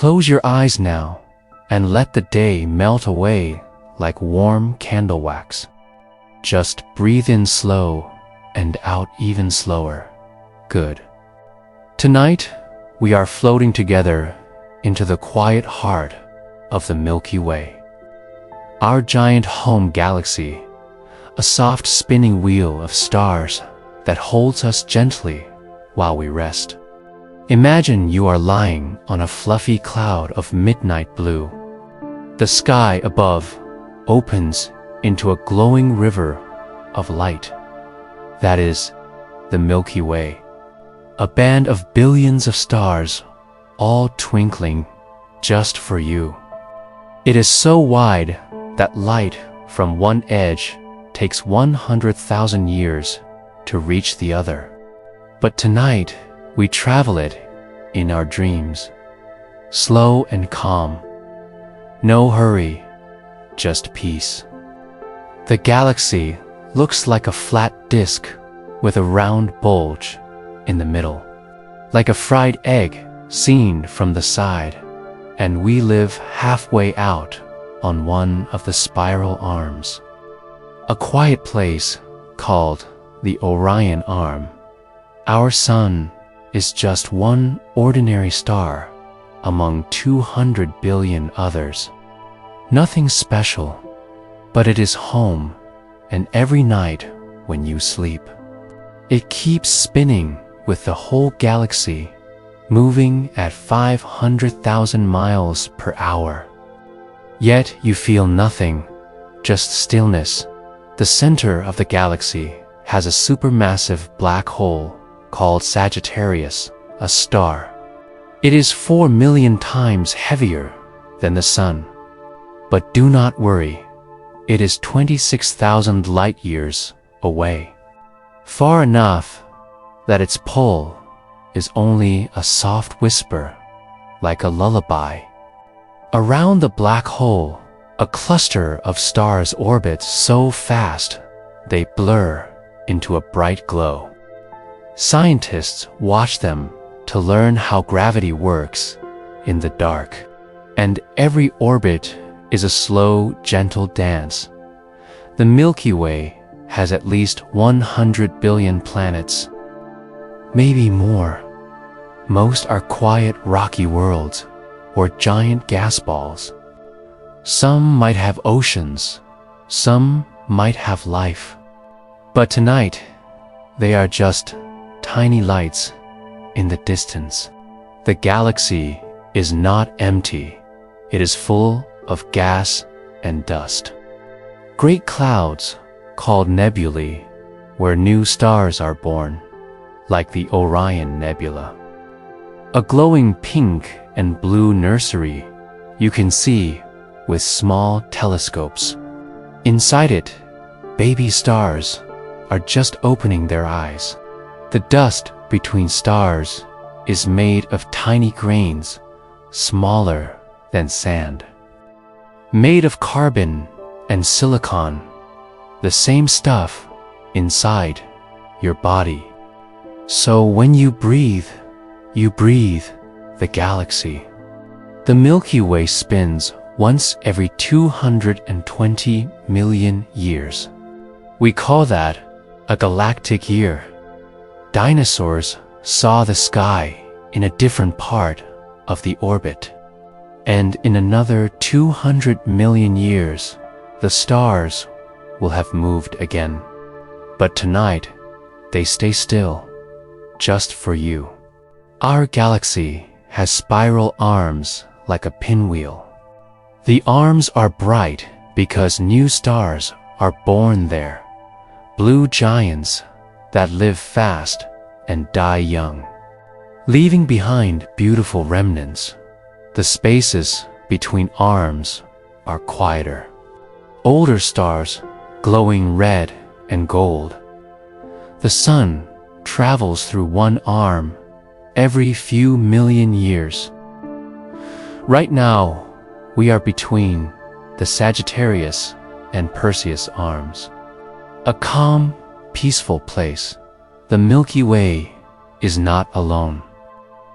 Close your eyes now and let the day melt away like warm candle wax. Just breathe in slow and out even slower. Good. Tonight, we are floating together into the quiet heart of the Milky Way. Our giant home galaxy, a soft spinning wheel of stars that holds us gently while we rest. Imagine you are lying on a fluffy cloud of midnight blue. The sky above opens into a glowing river of light. That is the Milky Way, a band of billions of stars, all twinkling just for you. It is so wide that light from one edge takes 100,000 years to reach the other. But tonight, we travel it in our dreams, slow and calm. No hurry, just peace. The galaxy looks like a flat disk with a round bulge in the middle, like a fried egg seen from the side, and we live halfway out on one of the spiral arms. A quiet place called the Orion Arm. Our sun is just one ordinary star among 200 billion others. Nothing special, but it is home, and every night when you sleep, it keeps spinning with the whole galaxy moving at 500,000 miles per hour. Yet you feel nothing, just stillness. The center of the galaxy has a supermassive black hole called Sagittarius, a star. It is 4 million times heavier than the Sun. But do not worry, it is 26,000 light years away. Far enough that its pull is only a soft whisper, like a lullaby. Around the black hole, a cluster of stars orbits so fast they blur into a bright glow. Scientists watch them to learn how gravity works in the dark, and every orbit is a slow, gentle dance. The Milky Way has at least 100 billion planets, maybe more. Most are quiet, rocky worlds or giant gas balls. Some might have oceans, some might have life. But tonight, they are just tiny lights in the distance. The galaxy is not empty. It is full of gas and dust. Great clouds, called nebulae, where new stars are born, like the Orion Nebula. A glowing pink and blue nursery you can see with small telescopes. Inside it, baby stars are just opening their eyes. The dust between stars is made of tiny grains, smaller than sand. Made of carbon and silicon, the same stuff inside your body. So when you breathe the galaxy. The Milky Way spins once every 220 million years. We call that a galactic year. Dinosaurs saw the sky in a different part of the orbit. And in another 200 million years, the stars will have moved again. But tonight, they stay still, just for you. Our galaxy has spiral arms like a pinwheel. The arms are bright because new stars are born there, blue giants that live fast and die young, leaving behind beautiful remnants. The spaces between arms are quieter. Older stars glowing red and gold. The sun travels through one arm every few million years. Right now, we are between the Sagittarius and Perseus arms. A calm, peaceful place. The Milky Way is not alone.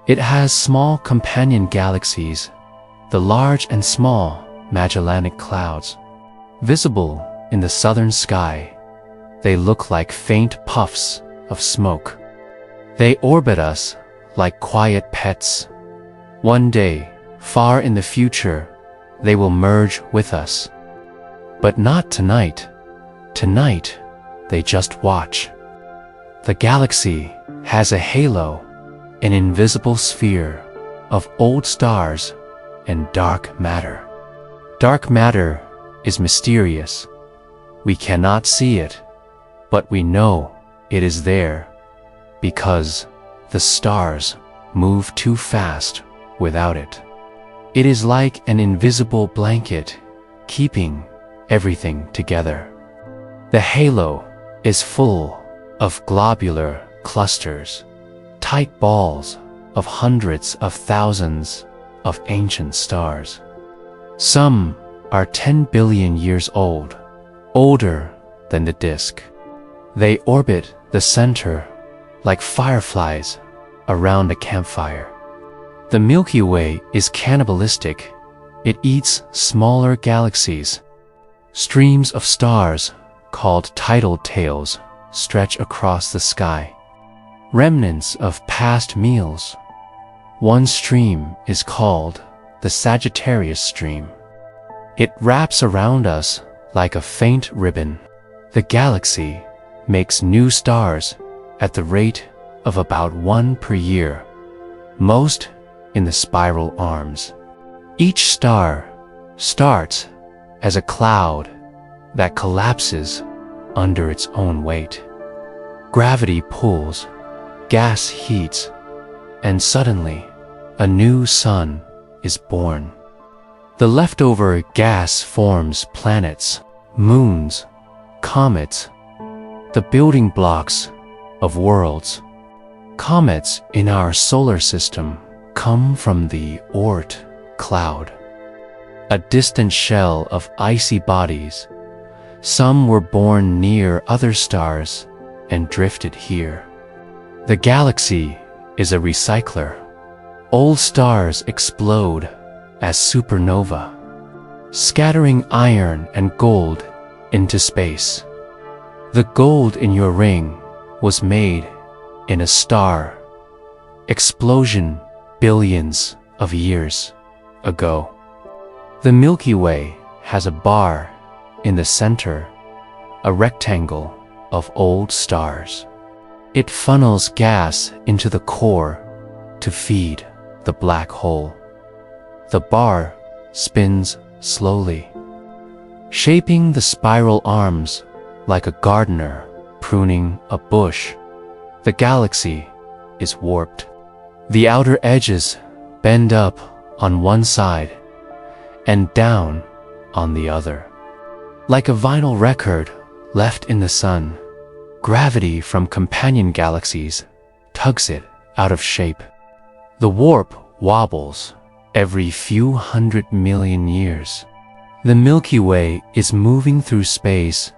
It has small companion galaxies the large and small Magellanic Clouds. Visible in the southern sky, they look like faint puffs of smoke. They orbit us like quiet pets. One day, far in the future, they will merge with us. But not tonight. Tonight, they just watch. The galaxy has a halo, an invisible sphere of old stars and dark matter. Dark matter is mysterious. We cannot see it, but we know it is there because the stars move too fast without it. It is like an invisible blanket keeping everything together. The halo is full of globular clusters, tight balls of hundreds of thousands of ancient stars. Some are 10 billion years old, older than the disk. They orbit the center like fireflies around a campfire. The Milky Way is cannibalistic. It eats smaller galaxies. Streams of stars, called tidal tails, stretch across the sky. Remnants of past meals. One stream is called the Sagittarius stream. It wraps around us like a faint ribbon. The galaxy makes new stars at the rate of about 1 per year, most in the spiral arms. Each star starts as a cloud that collapses under its own weight. Gravity pulls, gas heats, and suddenly a new sun is born. The leftover gas forms planets, moons, comets, the building blocks of worlds. Comets in our solar system come from the Oort cloud, a distant shell of icy bodies. Some were born near other stars and drifted here. The galaxy is a recycler. Old stars explode as supernova, scattering iron and gold into space. The gold in your ring was made in a star explosion billions of years ago. The Milky Way has a bar in the center, a rectangle of old stars. It funnels gas into the core to feed the black hole. The bar spins slowly, shaping the spiral arms like a gardener pruning a bush. The galaxy is warped. The outer edges bend up on one side and down on the other. Like a vinyl record left in the sun, gravity from companion galaxies tugs it out of shape. The warp wobbles every few 100 million years. The Milky Way is moving through space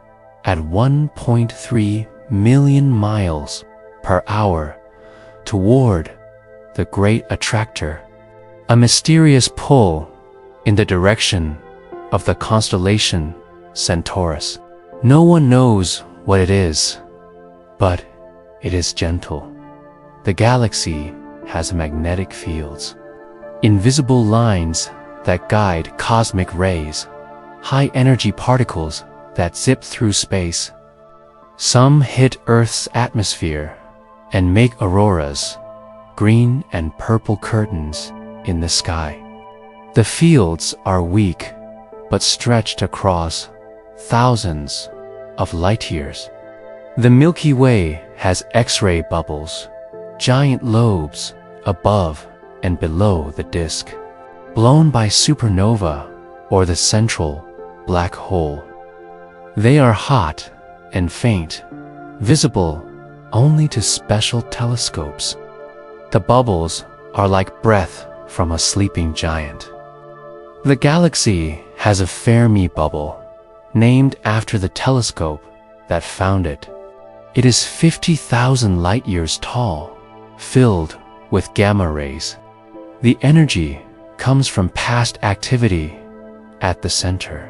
at 1.3 million miles per hour toward the Great Attractor, a mysterious pull in the direction of the constellation Centaurus. No one knows what it is, but it is gentle. The galaxy has magnetic fields, invisible lines that guide cosmic rays, high-energy particles that zip through space. Some hit Earth's atmosphere and make auroras, green and purple curtains in the sky. The fields are weak, but stretched across thousands of light years. The Milky Way has X-ray bubbles, giant lobes above and below the disk, blown by supernova or the central black hole. They are hot and faint, visible only to special telescopes. The bubbles are like breath from a sleeping giant. The galaxy has a Fermi bubble, named after the telescope that found it. It is 50,000 light-years tall, filled with gamma rays. The energy comes from past activity at the center.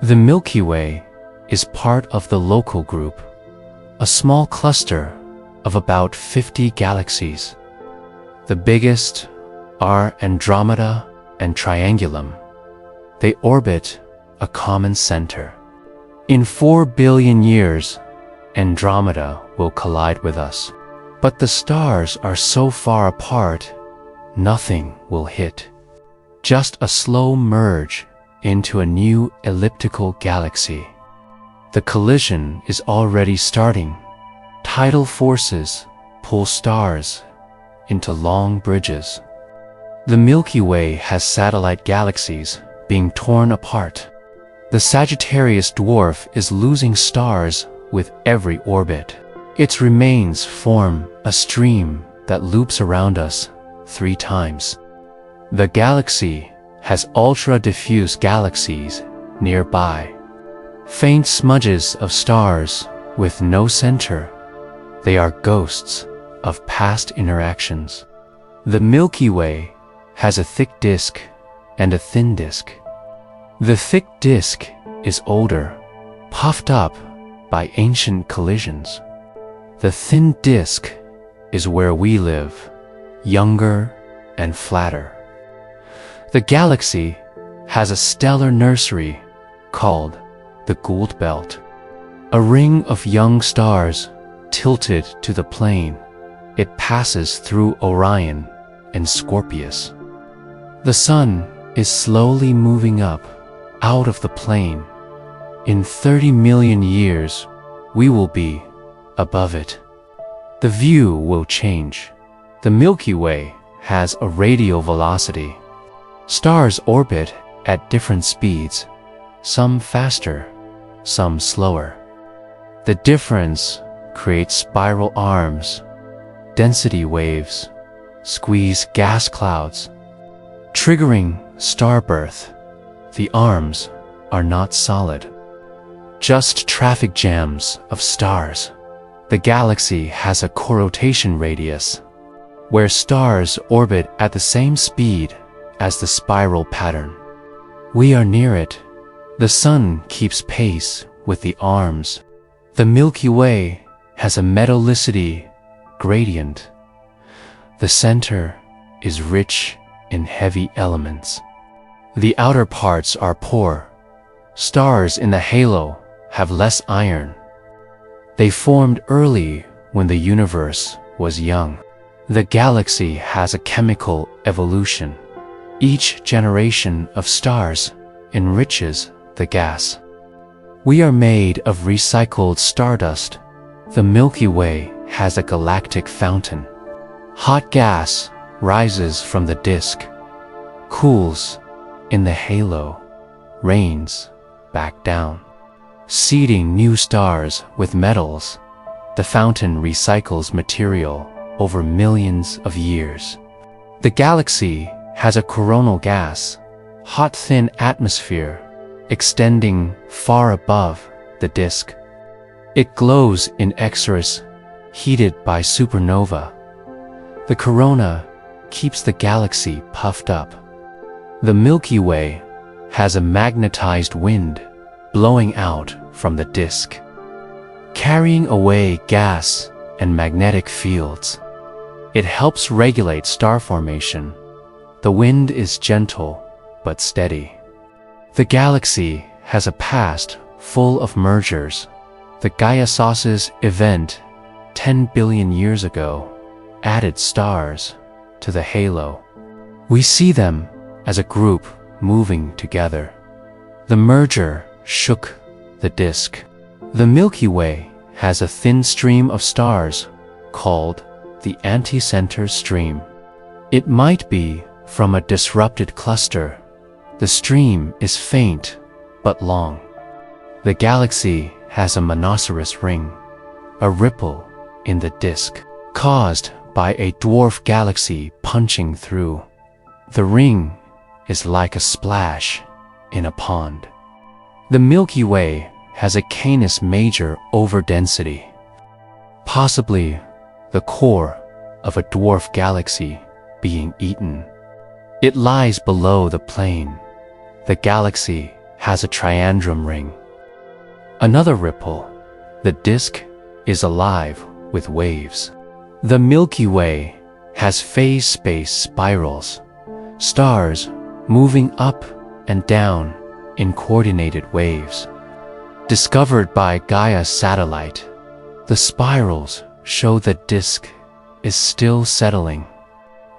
The Milky Way is part of the local group, a small cluster of about 50 galaxies. The biggest are Andromeda and Triangulum. They orbit a common center. In 4 billion years, Andromeda will collide with us. But the stars are so far apart, nothing will hit. Just a slow merge into a new elliptical galaxy. The collision is already starting. Tidal forces pull stars into long bridges. The Milky Way has satellite galaxies being torn apart. The Sagittarius dwarf is losing stars with every orbit. Its remains form a stream that loops around us 3 times. The galaxy has ultra-diffuse galaxies nearby. Faint smudges of stars with no center. They are ghosts of past interactions. The Milky Way has a thick disk and a thin disk. The thick disk is older, puffed up by ancient collisions. The thin disk is where we live, younger and flatter. The galaxy has a stellar nursery called the Gould Belt, a ring of young stars tilted to the plane. It passes through Orion and Scorpius. The sun is slowly moving up out of the plane. In 30 million years, we will be above it. The view will change. The Milky Way has a radial velocity. Stars orbit at different speeds, some faster, some slower. The difference creates spiral arms, density waves, squeeze gas clouds, triggering starbirth. The arms are not solid, just traffic jams of stars. The galaxy has a corotation radius, where stars orbit at the same speed as the spiral pattern. We are near it. The sun keeps pace with the arms. The Milky Way has a metallicity gradient. The center is rich in heavy elements. The outer parts are poor. Stars in the halo have less iron. They formed early when the universe was young. The galaxy has a chemical evolution. Each generation of stars enriches the gas. We are made of recycled stardust. The Milky Way has a galactic fountain. Hot gas rises from the disk, cools in the halo, rains back down, seeding new stars with metals. The fountain recycles material over millions of years. The galaxy has a coronal gas, hot thin atmosphere extending far above the disk. It glows in X-rays heated by supernova. The corona keeps the galaxy puffed up. The Milky Way has a magnetized wind blowing out from the disk, carrying away gas and magnetic fields. It helps regulate star formation. The wind is gentle but steady. The galaxy has a past full of mergers. The Gaia-Sauces event 10 billion years ago added stars to the halo. We see them as a group moving together. The merger shook the disk. The Milky Way has a thin stream of stars called the anti-center stream. It might be from a disrupted cluster. The stream is faint but long. The galaxy has a monoceros ring, a ripple in the disk, caused by a dwarf galaxy punching through. The ring is like a splash in a pond. The Milky Way has a Canis Major overdensity, possibly the core of a dwarf galaxy being eaten. It lies below the plane. The galaxy has a triandrum ring. Another ripple. The disk is alive with waves. The Milky Way has phase space spirals, stars moving up and down in coordinated waves. Discovered by Gaia satellite, the spirals show the disk is still settling.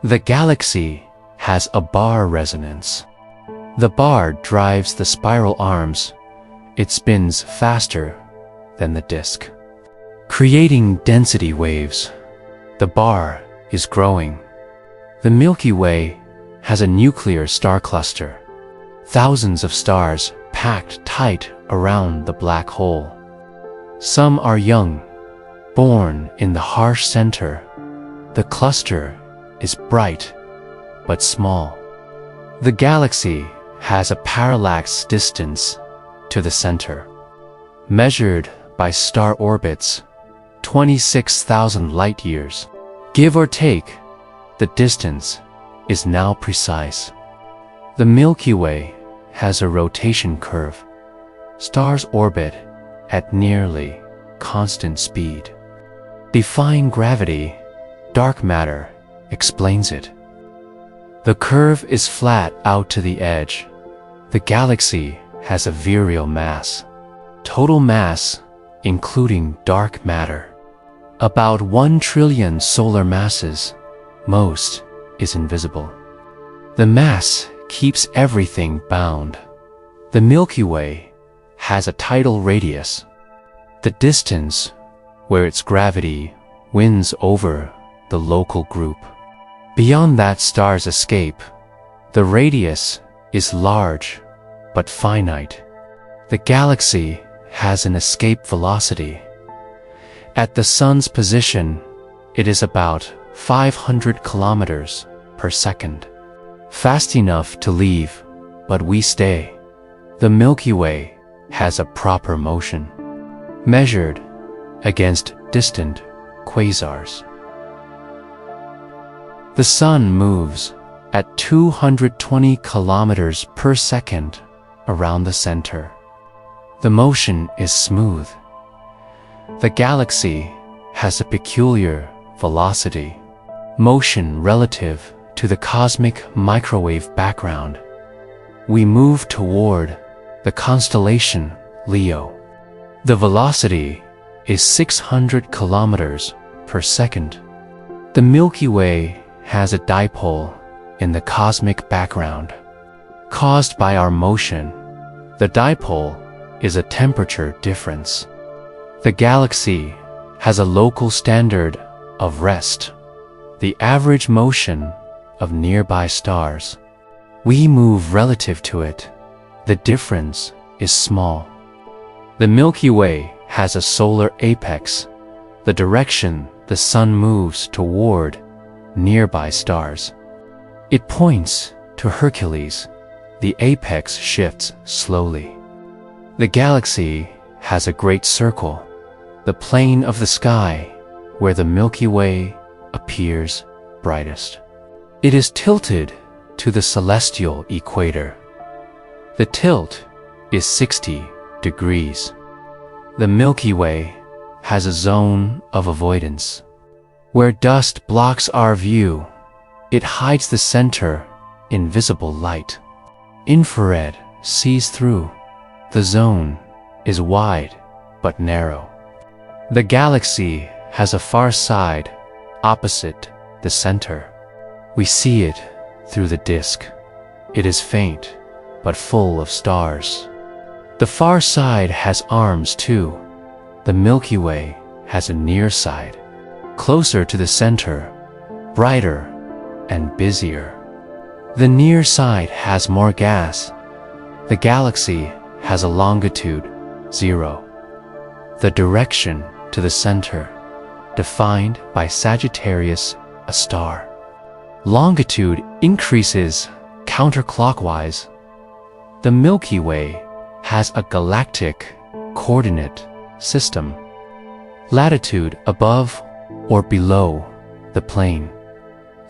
The galaxy has a bar resonance. The bar drives the spiral arms. It spins faster than the disk, creating density waves. The bar is growing. The Milky Way has a nuclear star cluster, thousands of stars packed tight around the black hole. Some are young, born in the harsh center. The cluster is bright but small. The galaxy has a parallax distance to the center, measured by star orbits, 26,000 light-years. Give or take, the distance is now precise. The Milky Way has a rotation curve. Stars orbit at nearly constant speed. Defying gravity, dark matter explains it. The curve is flat out to the edge. The galaxy has a virial mass. Total mass, including dark matter, about 1 trillion solar masses. Most is invisible. The mass keeps everything bound. The Milky Way has a tidal radius, the distance where its gravity wins over the local group. Beyond that stars escape. The radius is large but finite. The galaxy has an escape velocity. At the sun's position, it is about 500 kilometers per second. Fast enough to leave, but we stay. The Milky Way has a proper motion, measured against distant quasars. The sun moves at 220 kilometers per second around the center. The motion is smooth. The galaxy has a peculiar velocity, motion relative to the cosmic microwave background. We move toward the constellation Leo. The velocity is 600 kilometers per second. The Milky Way has a dipole in the cosmic background. Caused by our motion, the dipole is a temperature difference. The galaxy has a local standard of rest, the average motion of nearby stars. We move relative to it. The difference is small. The Milky Way has a solar apex, the direction the sun moves toward nearby stars. It points to Hercules. The apex shifts slowly. The galaxy has a great circle, the plane of the sky where the Milky Way appears brightest. It is tilted to the celestial equator. The tilt is 60 degrees. The Milky Way has a zone of avoidance. Where dust blocks our view, it hides the center in visible light. Infrared sees through. The zone is wide but narrow. The galaxy has a far side opposite the center. We see it through the disk. It is faint but full of stars. The far side has arms too. The Milky Way has a near side, closer to the center, brighter and busier. The near side has more gas. The galaxy has a longitude 0. The direction to the center, defined by Sagittarius, a star. Longitude increases counterclockwise. The Milky Way has a galactic coordinate system. Latitude above or below the plane.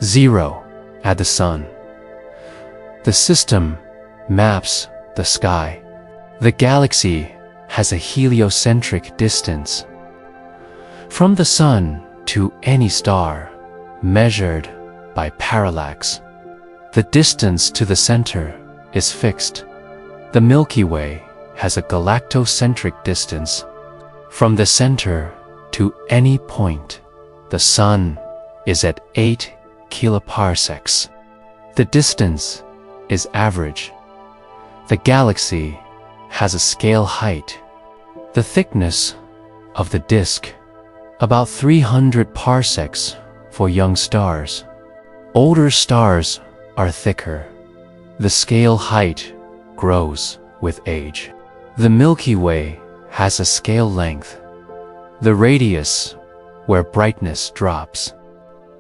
0 at the sun. The system maps the sky. The galaxy has a heliocentric distance from the Sun to any star, measured by parallax. The distance to the center is fixed. The Milky Way has a galactocentric distance from the center to any point. The Sun is at 8 kiloparsecs. The distance is average. The galaxy has a scale height. The thickness of the disk, about 300 parsecs for young stars. Older stars are thicker. The scale height grows with age. The Milky Way has a scale length, the radius where brightness drops,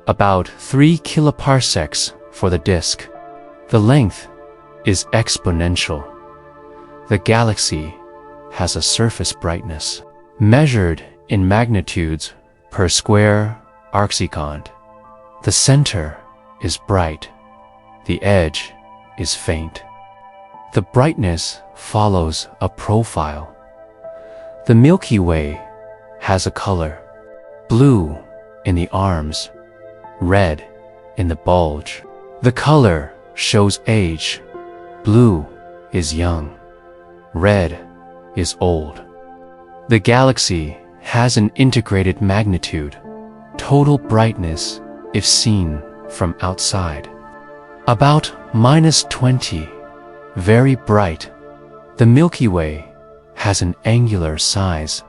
about 3 kiloparsecs for the disk. The length is exponential. The galaxy has a surface brightness, measured in magnitudes per square arcsecond. The center is bright. The edge is faint. The brightness follows a profile. The Milky Way has a color: blue in the arms, red in the bulge. The color shows age. Blue is young, red is old. The galaxy has an integrated magnitude, total brightness if seen from outside, about -20, very bright. The Milky Way has an angular size.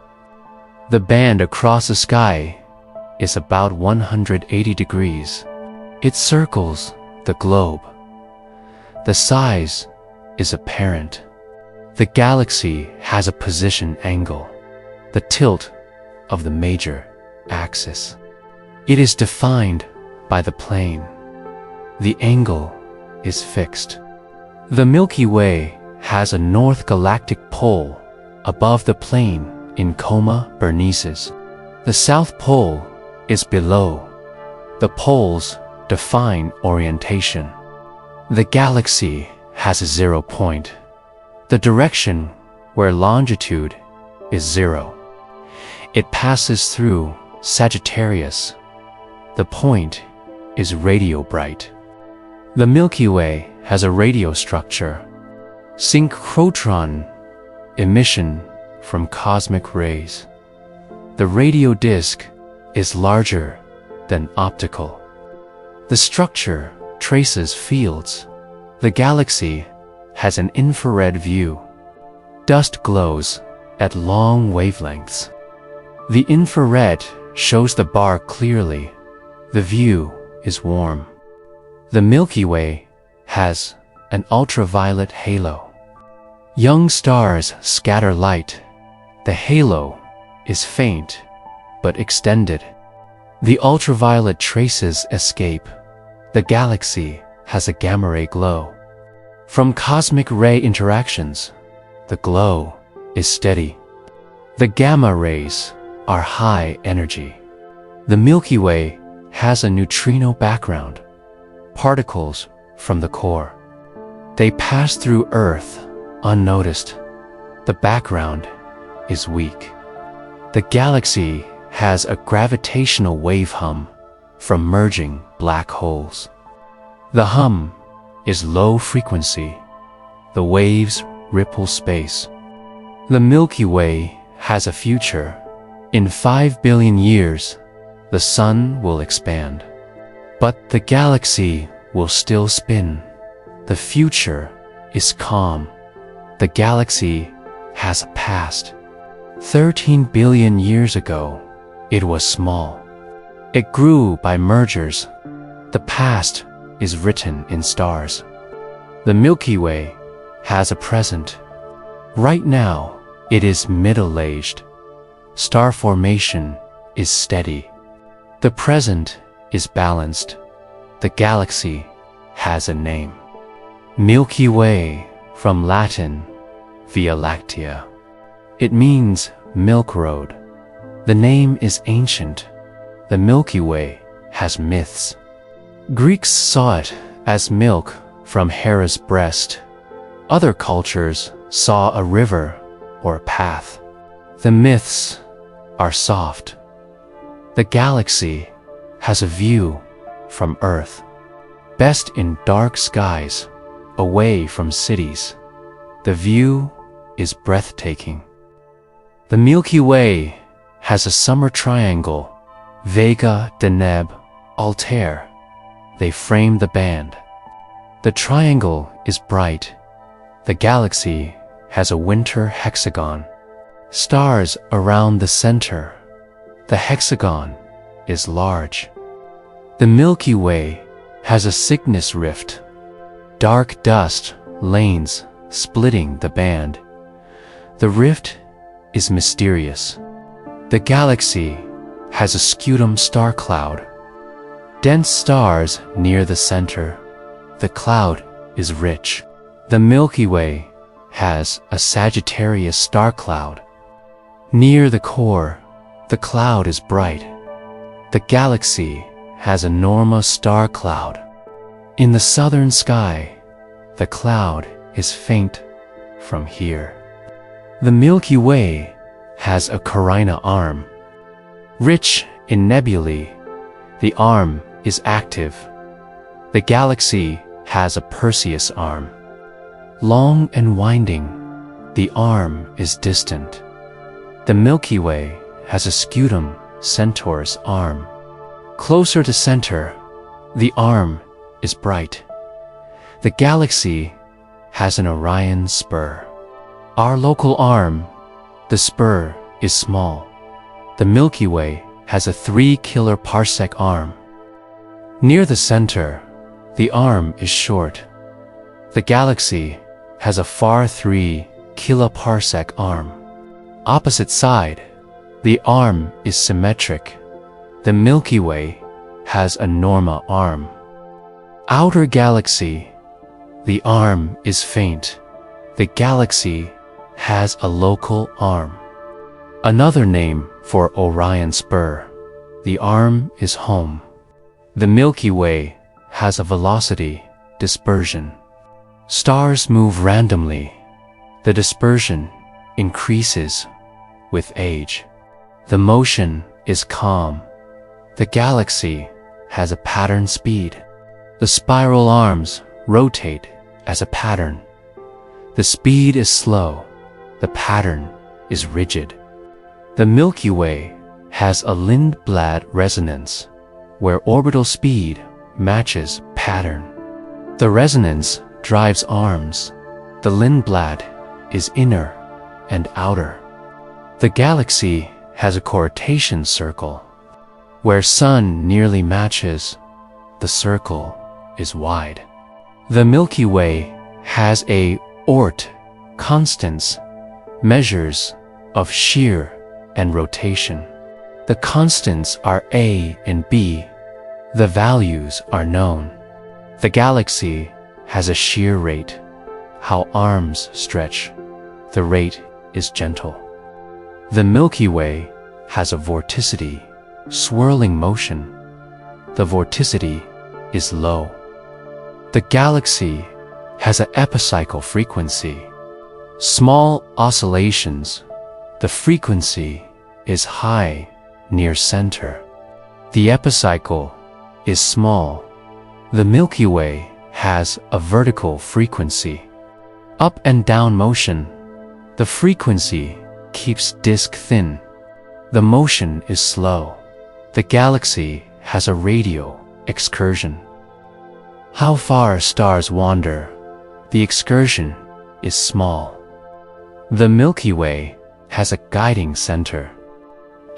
The band across the sky is about 180 degrees. It circles the globe. The size is apparent. The galaxy has a position angle, the tilt of the major axis. It is defined by the plane. The angle is fixed. The Milky Way has a north galactic pole above the plane in Coma Berenices. The south pole is below. The poles define orientation. The galaxy has a 0 point, the direction where longitude is 0. It passes through Sagittarius. The point is radio bright. The Milky Way has a radio structure, synchrotron emission from cosmic rays. The radio disk is larger than optical. The structure traces fields. The galaxy has an infrared view. Dust glows at long wavelengths. The infrared shows the bar clearly. The view is warm. The Milky Way has an ultraviolet halo. Young stars scatter light. The halo is faint but extended. The ultraviolet traces escape. The galaxy has a gamma ray glow. From cosmic ray interactions, the glow is steady. The gamma rays are high energy. The Milky Way has a neutrino background, particles from the core. They pass through Earth unnoticed. The background is weak. The galaxy has a gravitational wave hum from merging black holes. The hum is low frequency. The waves ripple space. The Milky Way has a future. In 5 billion years, the Sun will expand. But the galaxy will still spin. The future is calm. The galaxy has a past. 13 billion years ago, it was small. It grew by mergers. The past is written in stars. The Milky Way has a present. Right now, it is middle-aged. Star formation is steady. The present is balanced. The galaxy has a name. Milky Way, from Latin, Via Lactea. It means milk road. The name is ancient. The Milky Way has myths. Greeks saw it as milk from Hera's breast. Other cultures saw a river or a path. The myths are soft. The galaxy has a view from Earth. Best in dark skies, away from cities. The view is breathtaking. The Milky Way has a summer triangle, Vega, Deneb, Altair. They frame the band. The triangle is bright. The galaxy has a winter hexagon. Stars around the center. The hexagon is large. The Milky Way has a Cygnus rift. Dark dust lanes splitting the band. The rift is mysterious. The galaxy has a scutum star cloud. Dense stars near the center. The cloud is rich. The Milky Way has a Sagittarius star cloud. Near the core, the cloud is bright. The galaxy has a Norma star cloud. In the southern sky, the cloud is faint from here. The Milky Way has a Carina arm. Rich in nebulae, the arm is active. The galaxy has a Perseus arm. Long and winding, the arm is distant. The Milky Way has a Scutum Centaurus arm. Closer to center, the arm is bright. The galaxy has an Orion spur. Our local arm, the spur, is small. The Milky Way has a 3 kiloparsec arm. Near the center, the arm is short. The galaxy has a far 3 kiloparsec arm. Opposite side, the arm is symmetric. The Milky Way has a Norma arm. Outer galaxy, the arm is faint. The galaxy has a local arm. Another name for Orion spur, the arm is home. The Milky Way has a velocity dispersion. Stars move randomly. The dispersion increases with age. The motion is calm. The galaxy has a pattern speed. The spiral arms rotate as a pattern. The speed is slow. The pattern is rigid. The Milky Way has a Lindblad resonance, where orbital speed matches pattern. The resonance drives arms. The Lindblad is inner and outer. The galaxy has a Corrotation circle. Where sun nearly matches, the circle is wide. The Milky Way has a Oort constants, measures of shear and rotation. The constants are A and B. The values are known. The galaxy has a shear rate, how arms stretch. The rate is gentle. The Milky Way has a vorticity, swirling motion. The vorticity is low. The galaxy has an epicycle frequency, small oscillations. The frequency is high near center. The epicycle is small. The Milky Way has a vertical frequency, up and down motion. The frequency keeps disk thin. The motion is slow. The galaxy has a radial excursion. How far stars wander, the excursion is small. The Milky Way has a guiding center.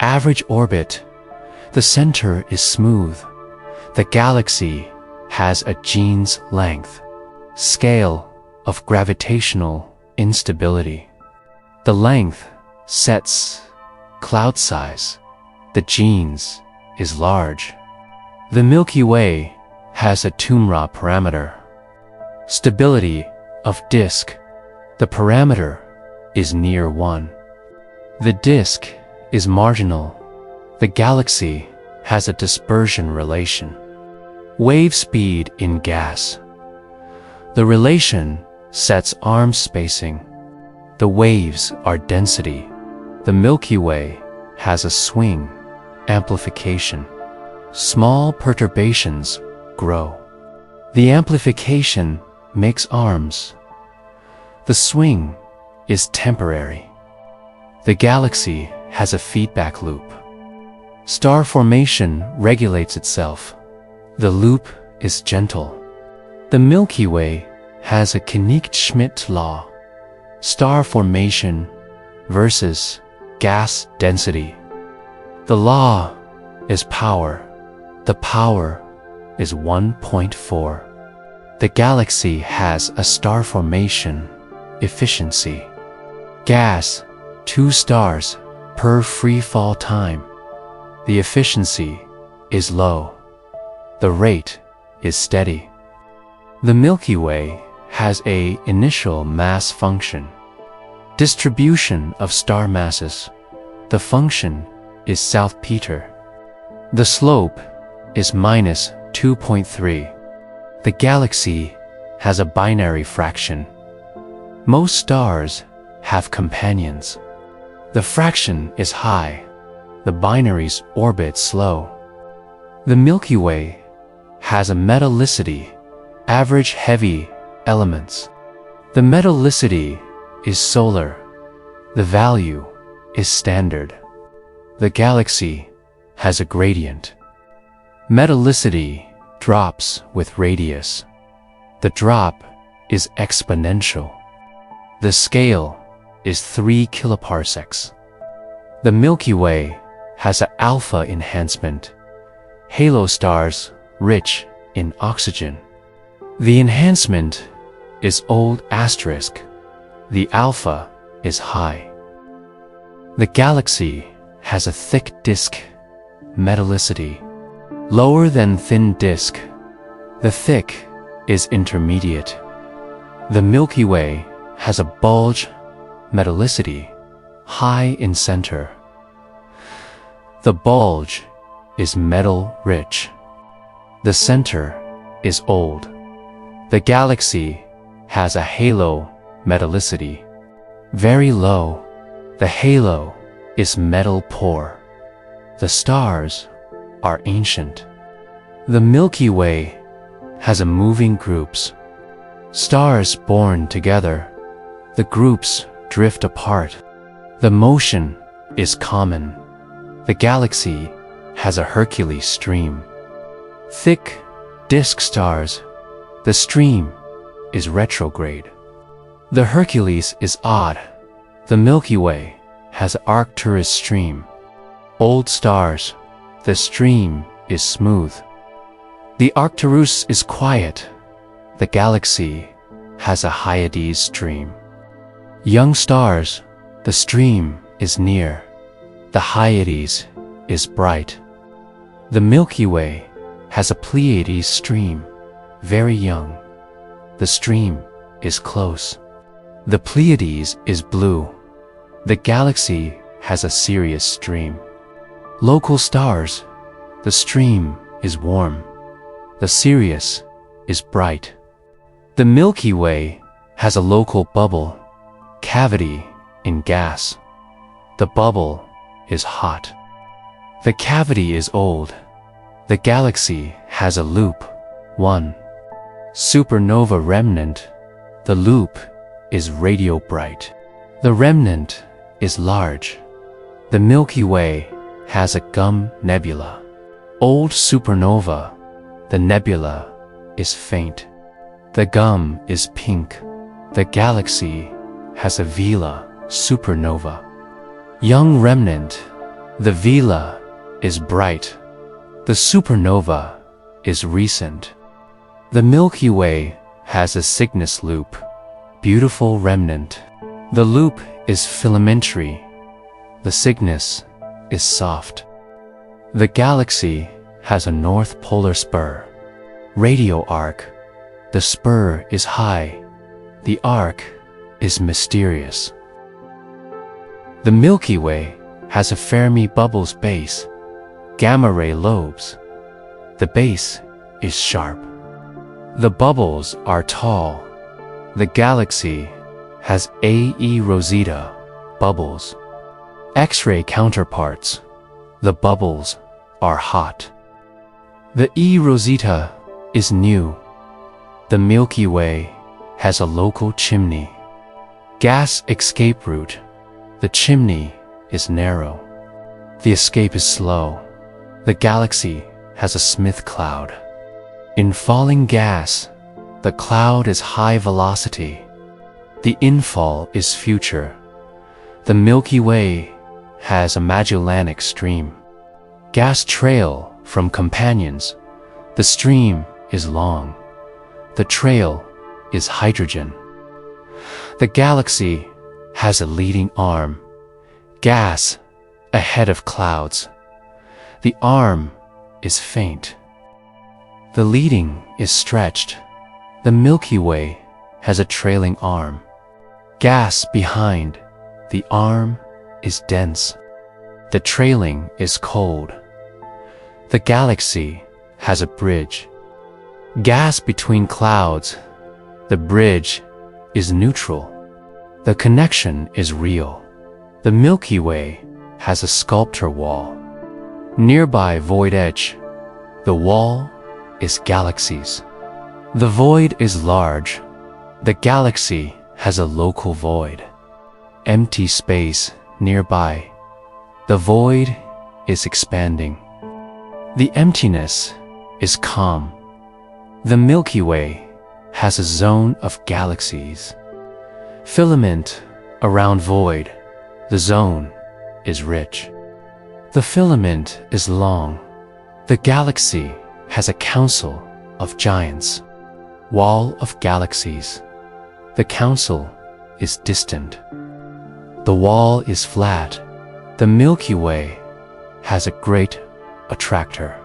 Average orbit, the center is smooth. The galaxy has a Jeans length, scale of gravitational instability. The length sets cloud size. The Jeans is large. The Milky Way has a Tumra parameter. Stability of disk. The parameter is near 1. The disk is marginal. The galaxy has a dispersion relation. Wave speed in gas. The relation sets arm spacing. The waves are density. The Milky Way has a swing, amplification. Small perturbations grow. The amplification makes arms. The swing is temporary. The galaxy has a feedback loop. Star formation regulates itself. The loop is gentle. The Milky Way has a Knight-Schmidt law. Star formation versus gas density. The law is power. The power is 1.4. The galaxy has a star formation efficiency. Gas, 2 stars per free fall time. The efficiency is low. The rate is steady. The Milky Way has an initial mass function. Distribution of star masses. The function is salpeter. The slope is minus 2.3. The galaxy has a binary fraction. Most stars have companions. The fraction is high. The binaries orbit slow. The Milky Way has a metallicity, average heavy elements. The metallicity is solar. The value is standard. The galaxy has a gradient. Metallicity drops with radius. The drop is exponential. The scale is 3 kiloparsecs. The Milky Way has an alpha enhancement. Halo stars rich in oxygen. The enhancement is old asterisk. The alpha is high. The galaxy has a thick disk, metallicity, lower than thin disk. The thick is intermediate. The Milky Way has a bulge, metallicity, high in center. The bulge is metal rich. The center is old. The galaxy has a halo metallicity, very low. The halo is metal poor. The stars are ancient. The Milky Way has a moving groups. Stars born together. The groups drift apart. The motion is common. The galaxy has a Hercules stream. Thick disk stars. The stream is retrograde. The Hercules is odd. The Milky Way has an Arcturus stream. Old stars. The stream is smooth. The Arcturus is quiet. The galaxy has a Hyades stream. Young stars. The stream is near. The Hyades is bright. The Milky Way has a Pleiades stream, very young. The stream is close. The Pleiades is blue. The galaxy has a Sirius stream. Local stars. The stream is warm. The Sirius is bright. The Milky Way has a local bubble, cavity in gas. The bubble is hot. The cavity is old. The galaxy has a loop, 1. Supernova remnant. The loop is radio bright. The remnant is large. The Milky Way has a gum nebula. Old supernova. The nebula is faint. The gum is pink. The galaxy has a Vela supernova. Young remnant. The Vela is bright. The supernova is recent. The Milky Way has a Cygnus loop. Beautiful remnant. The loop is filamentary. The Cygnus is soft. The galaxy has a north polar spur. Radio arc. The spur is high. The arc is mysterious. The Milky Way has a Fermi bubble's base, gamma ray lobes. The base is sharp. The bubbles are tall. The galaxy has AE Rosetta, bubbles. X-ray counterparts, the bubbles are hot. The E Rosetta is new. The Milky Way has a local chimney. Gas escape route, the chimney is narrow. The escape is slow. The galaxy has a Smith cloud. In falling gas, the cloud is high velocity. The infall is future. The Milky Way has a Magellanic stream. Gas trail from companions. The stream is long. The trail is hydrogen. The galaxy has a leading arm. Gas ahead of clouds. The arm is faint. The leading is stretched. The Milky Way has a trailing arm. Gas behind. The arm is dense. The trailing is cold. The galaxy has a bridge. Gas between clouds. The bridge is neutral. The connection is real. The Milky Way has a sculpture wall. Nearby void edge. The wall is galaxies. The void is large. The galaxy has a local void. Empty space nearby. The void is expanding. The emptiness is calm. The Milky Way has a zone of galaxies. Filament around void. The zone is rich. The filament is long. The galaxy has a council of giants. Wall of galaxies. The council is distant. The wall is flat. The Milky Way has a great attractor.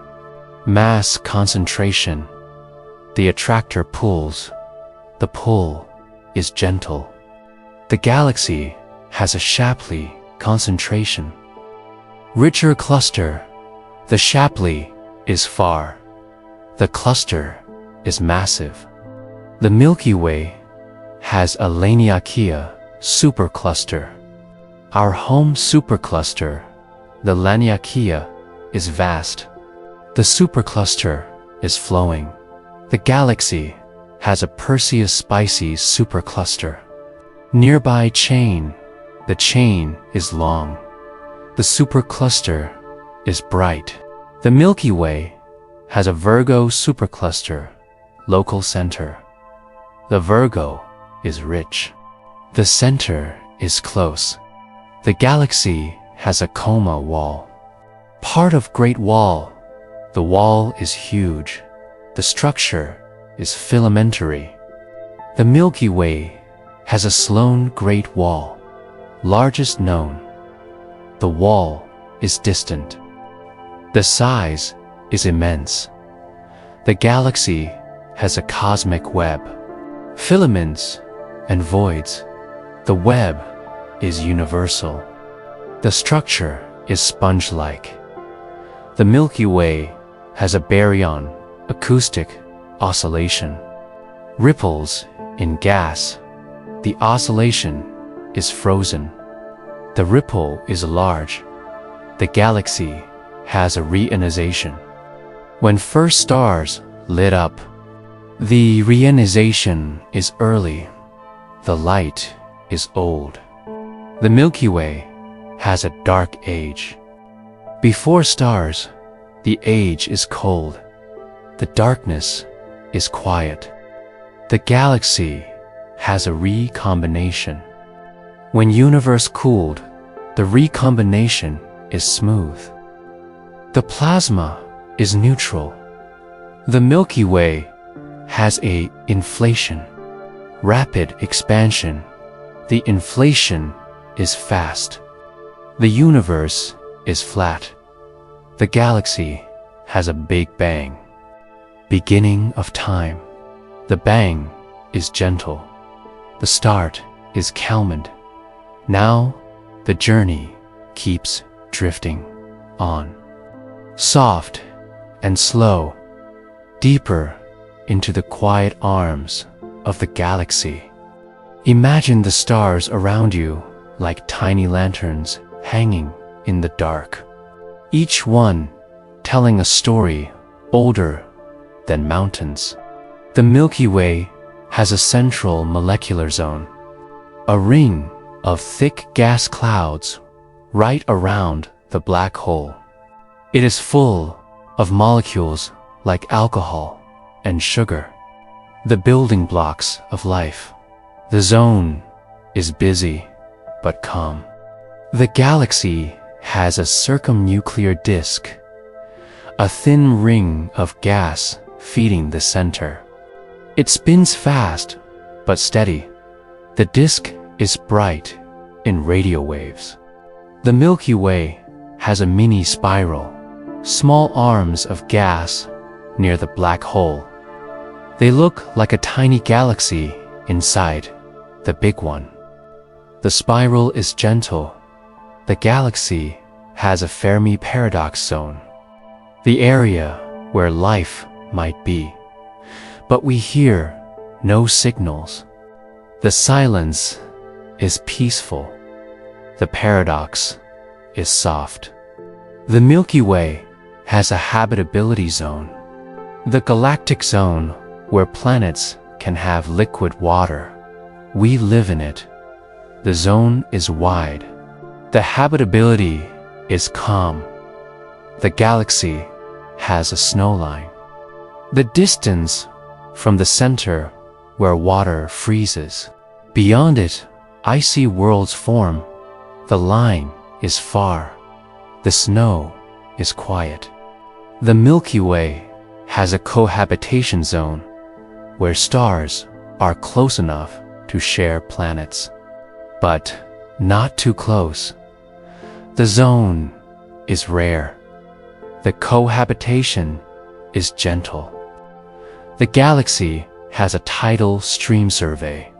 Mass concentration. The attractor pulls. The pull is gentle. The galaxy has a Shapley concentration. Richer cluster. The Shapley is far. The cluster is massive. The Milky Way has a Laniakea supercluster. Our home supercluster, the Laniakea, is vast. The supercluster is flowing. The galaxy has a Perseus-Pisces supercluster. Nearby chain. The chain is long. The supercluster is bright. The Milky Way has a Virgo supercluster, local center. The Virgo is rich. The center is close. The galaxy has a coma wall. Part of Great Wall. The wall is huge. The structure is filamentary. The Milky Way has a Sloan Great Wall, largest known. The wall is distant. The size is immense. The galaxy has a cosmic web. Filaments and voids. The web is universal. The structure is sponge-like. The Milky Way has a baryon acoustic oscillation. Ripples in gas. The oscillation is frozen. The ripple is large. The galaxy has a reionization. When first stars lit up, the reionization is early. The light is old. The Milky Way has a dark age. Before stars, the age is cold. The darkness is quiet. The galaxy has a recombination. When universe cooled, the recombination is smooth. The plasma is neutral. The Milky Way has a inflation, rapid expansion. The inflation is fast. The universe is flat. The galaxy has a big bang. Beginning of time. The bang is gentle. The start is calmed. Now the journey keeps drifting on. Soft and slow, deeper into the quiet arms of the galaxy. Imagine the stars around you like tiny lanterns hanging in the dark, each one telling a story older than mountains. The Milky Way has a central molecular zone, a ring of thick gas clouds right around the black hole. It is full of molecules like alcohol and sugar, the building blocks of life. The zone is busy but calm. The galaxy has a circumnuclear disk, a thin ring of gas feeding the center. It spins fast but steady. The disk is bright in radio waves. The Milky Way has a mini spiral, small arms of gas near the black hole. They look like a tiny galaxy inside the big one. The spiral is gentle. The galaxy has a Fermi paradox zone, the area where life might be. But we hear no signals. The silence is peaceful. The paradox is soft. The Milky Way has a habitability zone, the galactic zone where planets can have liquid water. We live in it. The zone is wide. The habitability is calm. The galaxy has a snow line. The distance from the center where water freezes. Beyond it, icy worlds form. The line is far. The snow is quiet. The Milky Way has a cohabitation zone where stars are close enough to share planets, but not too close. The zone is rare. The cohabitation is gentle. The galaxy has a tidal stream survey,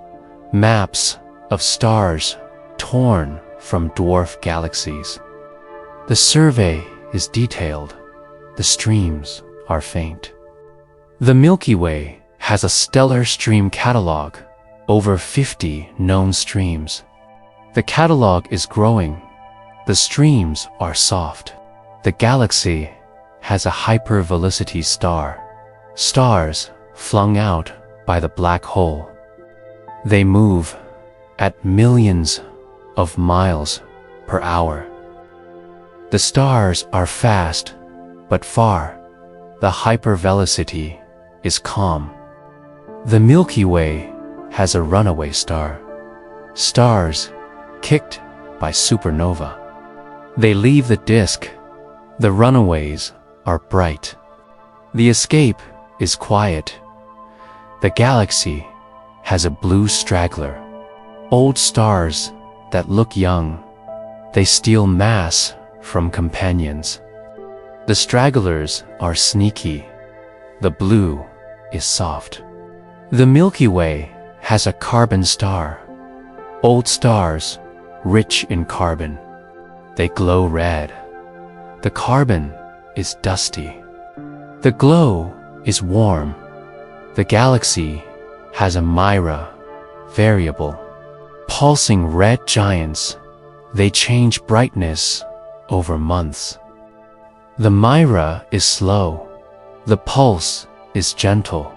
maps of stars torn from dwarf galaxies. The survey is detailed. The streams are faint. The Milky Way has a stellar stream catalog, over 50 known streams. The catalog is growing. The streams are soft. The galaxy has a hypervelocity star, stars flung out by the black hole. They move at millions of miles per hour. The stars are fast but far. The hypervelocity is calm. The Milky Way has a runaway star, stars kicked by supernova. They leave the disk. The runaways are bright. The escape is quiet. The galaxy has a blue straggler, old stars that look young. They steal mass from companions. The stragglers are sneaky. The blue is soft. The Milky Way has a carbon star, old stars rich in carbon. They glow red. The carbon is dusty. The glow is warm. The galaxy has a Mira variable, pulsing red giants. They change brightness over months. The Mira is slow. The pulse is gentle.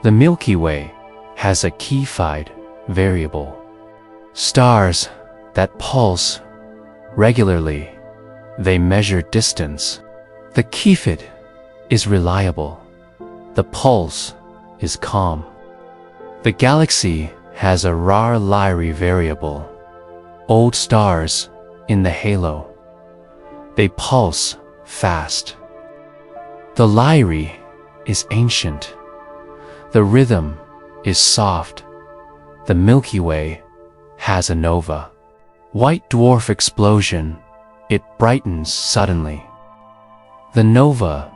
The Milky Way has a Cepheid variable, stars that pulse regularly. They measure distance. The Cepheid is reliable. The pulse is calm. The galaxy has a Rar Lyrae variable, old stars in the halo. They pulse fast. The Lyrae is ancient. The rhythm is soft. The Milky Way has a nova, white dwarf explosion. It brightens suddenly. The nova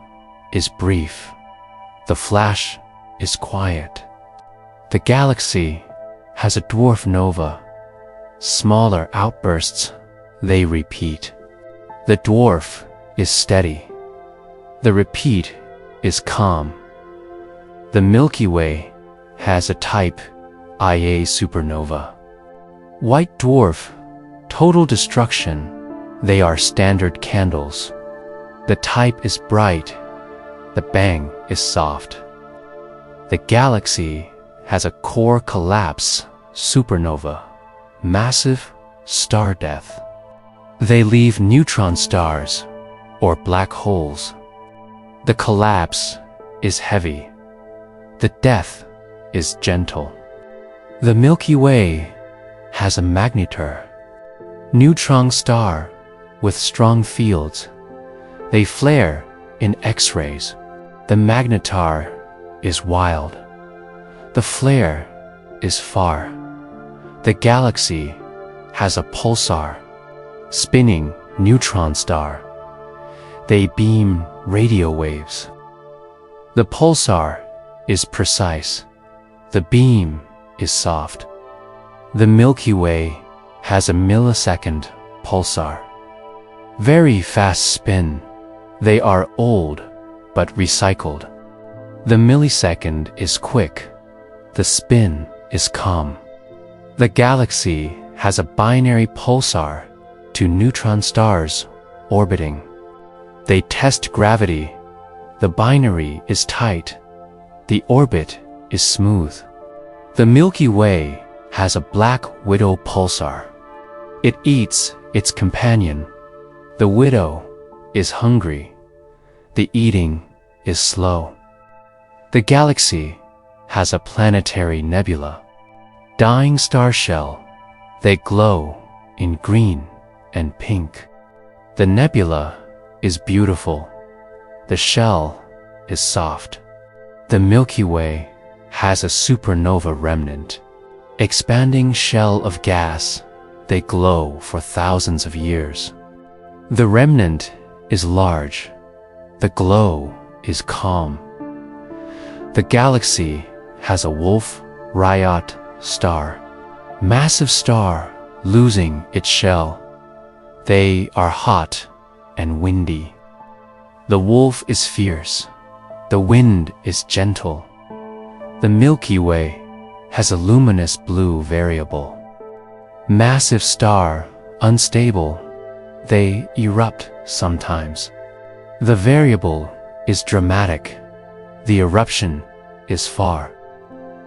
is brief. The flash is quiet. The galaxy has a dwarf nova. Smaller outbursts, they repeat. The dwarf is steady. The repeat is calm. The Milky Way has a type Ia supernova. White dwarf, total destruction. They are standard candles. The type is bright. The bang is soft. The galaxy has a core collapse, supernova, massive star death. They leave neutron stars or black holes. The collapse is heavy. The death is gentle. The Milky Way has a magnetar, neutron star with strong fields. They flare in X-rays. The magnetar is wild. The flare is far. The galaxy has a pulsar, spinning neutron star. They beam radio waves. The pulsar is precise. The beam is soft. The Milky Way has a millisecond pulsar. Very fast spin. They are old but recycled. The millisecond is quick. The spin is calm. The galaxy has a binary pulsar to neutron stars orbiting. They test gravity. The binary is tight. The orbit is smooth. The Milky Way has a black widow pulsar. It eats its companion. The widow is hungry. The eating is slow. The galaxy has a planetary nebula. Dying star shell. They glow in green and pink. The nebula is beautiful. The shell is soft. The Milky Way has a supernova remnant. Expanding shell of gas. They glow for thousands of years. The remnant is large. The glow is calm. The galaxy has a wolf riot star. Massive star losing its shell. They are hot and windy. The wolf is fierce. The wind is gentle. The Milky Way has a luminous blue variable. Massive star, unstable. They erupt sometimes. The variable is dramatic. The eruption is far.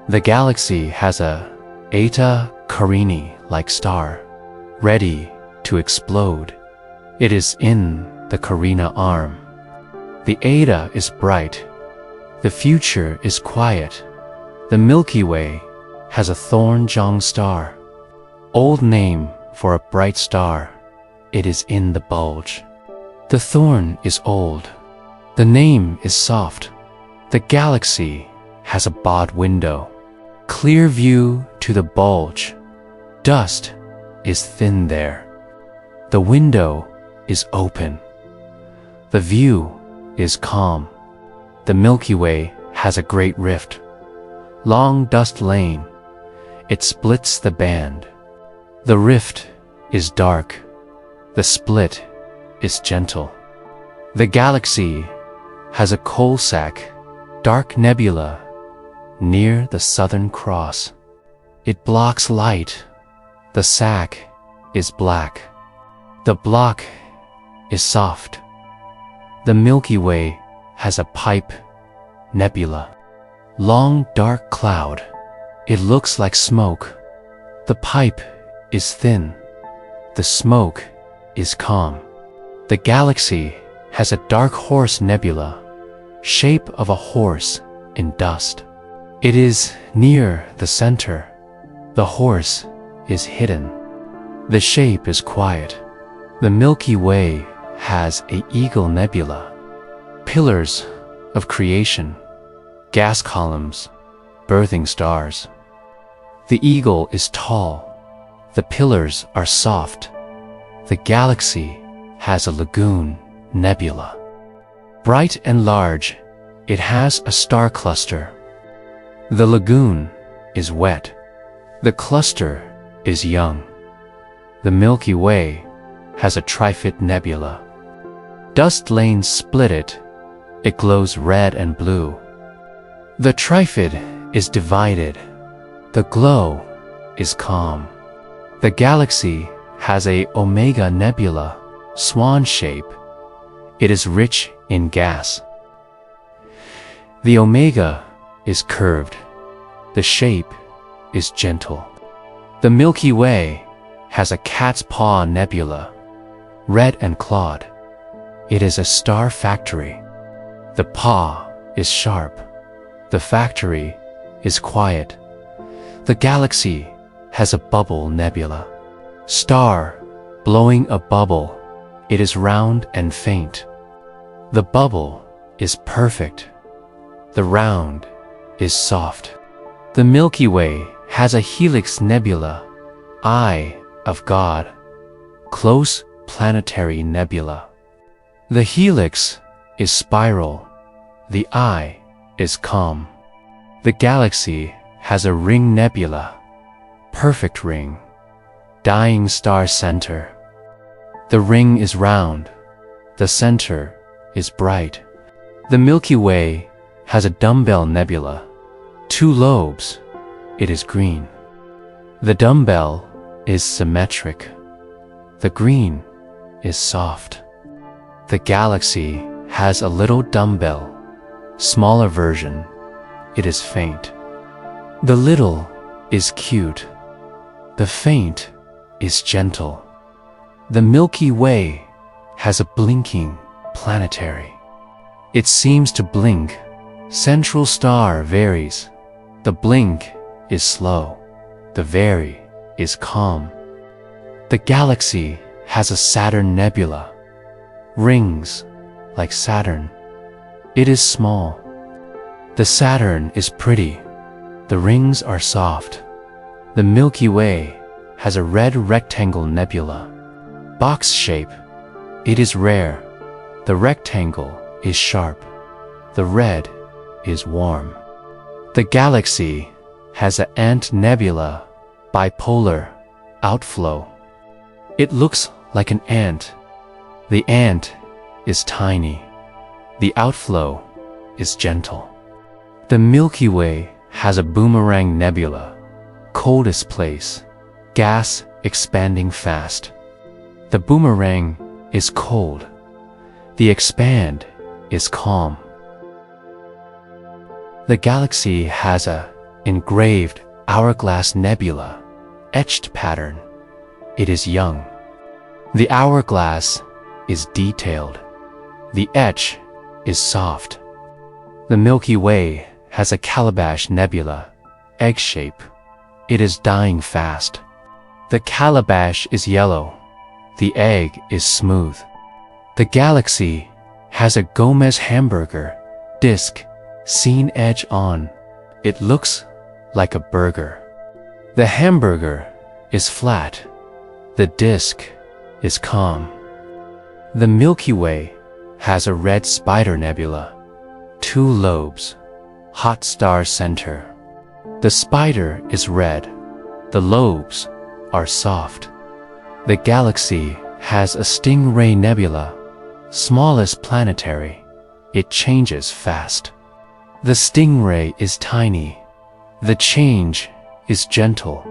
The galaxy has a Eta Carini-like star, ready to explode. It is in the Carina arm. The Eta is bright. The future is quiet. The Milky Way has a Thorn-Jong star. Old name for a bright star. It is in the bulge. The thorn is old. The name is soft. The galaxy has a bod window. Clear view to the bulge. Dust is thin there. The window is open. The view is calm. The Milky Way has a great rift. Long dust lane. It splits the band. The rift is dark. The split is gentle. The galaxy has a coal sack, dark nebula, near the Southern Cross. It blocks light. The sack is black. The block is soft. The Milky Way has a pipe nebula. Long dark cloud. It looks like smoke. The pipe is thin. The smoke is calm. The galaxy has a dark horse nebula, shape of a horse in dust. It is near the center. The horse is hidden. The shape is quiet. The Milky Way has a eagle nebula. Pillars of creation, gas columns, birthing stars. The eagle is tall. The pillars are soft. The galaxy has a lagoon nebula. Bright and large, it has a star cluster. The lagoon is wet. The cluster is young. The Milky Way has a trifid nebula. Dust lanes split it. It glows red and blue. The trifid is divided. The glow is calm. The galaxy has a Omega Nebula, swan shape. It is rich in gas. The Omega is curved. The shape is gentle. The Milky Way has a cat's paw nebula, red and clawed. It is a star factory. The paw is sharp. The factory is quiet. The galaxy has a bubble nebula. Star blowing a bubble. It is round and faint. The bubble is perfect. The round is soft. The Milky Way has a helix nebula, eye of God, close planetary nebula. The helix is spiral. The eye is calm. The galaxy has a ring nebula, perfect ring, dying star center. The ring is round. The center is bright. The Milky Way has a dumbbell nebula, 2 lobes. It is green. The dumbbell is symmetric. The green is soft. The galaxy has a little dumbbell, smaller version. It is faint. The little is cute. The faint is gentle. The Milky Way has a blinking planetary. It seems to blink. Central star varies. The blink is slow. The vary is calm. The galaxy has a Saturn nebula, rings like Saturn. It is small. The Saturn is pretty. The rings are soft. The Milky Way has a red rectangle nebula, box shape. It is rare. The rectangle is sharp. The red is warm. The galaxy has an ant nebula, bipolar, outflow. It looks like an ant. The ant is tiny. The outflow is gentle. The Milky Way has a boomerang nebula, coldest place, gas expanding fast. The boomerang is cold. The expand is calm. The galaxy has a engraved hourglass nebula, etched pattern. It is young. The hourglass is detailed. The etch is soft. The Milky Way has a calabash nebula, egg shape. It is dying fast. The calabash is yellow. The egg is smooth. The galaxy has a Gomez hamburger, disc, seen edge on. It looks like a burger. The hamburger is flat. The disc is calm. The Milky Way has a red spider nebula, 2 lobes, hot star center. The spider is red. The lobes are soft. The galaxy has a stingray nebula, smallest planetary. It changes fast. The stingray is tiny. The change is gentle.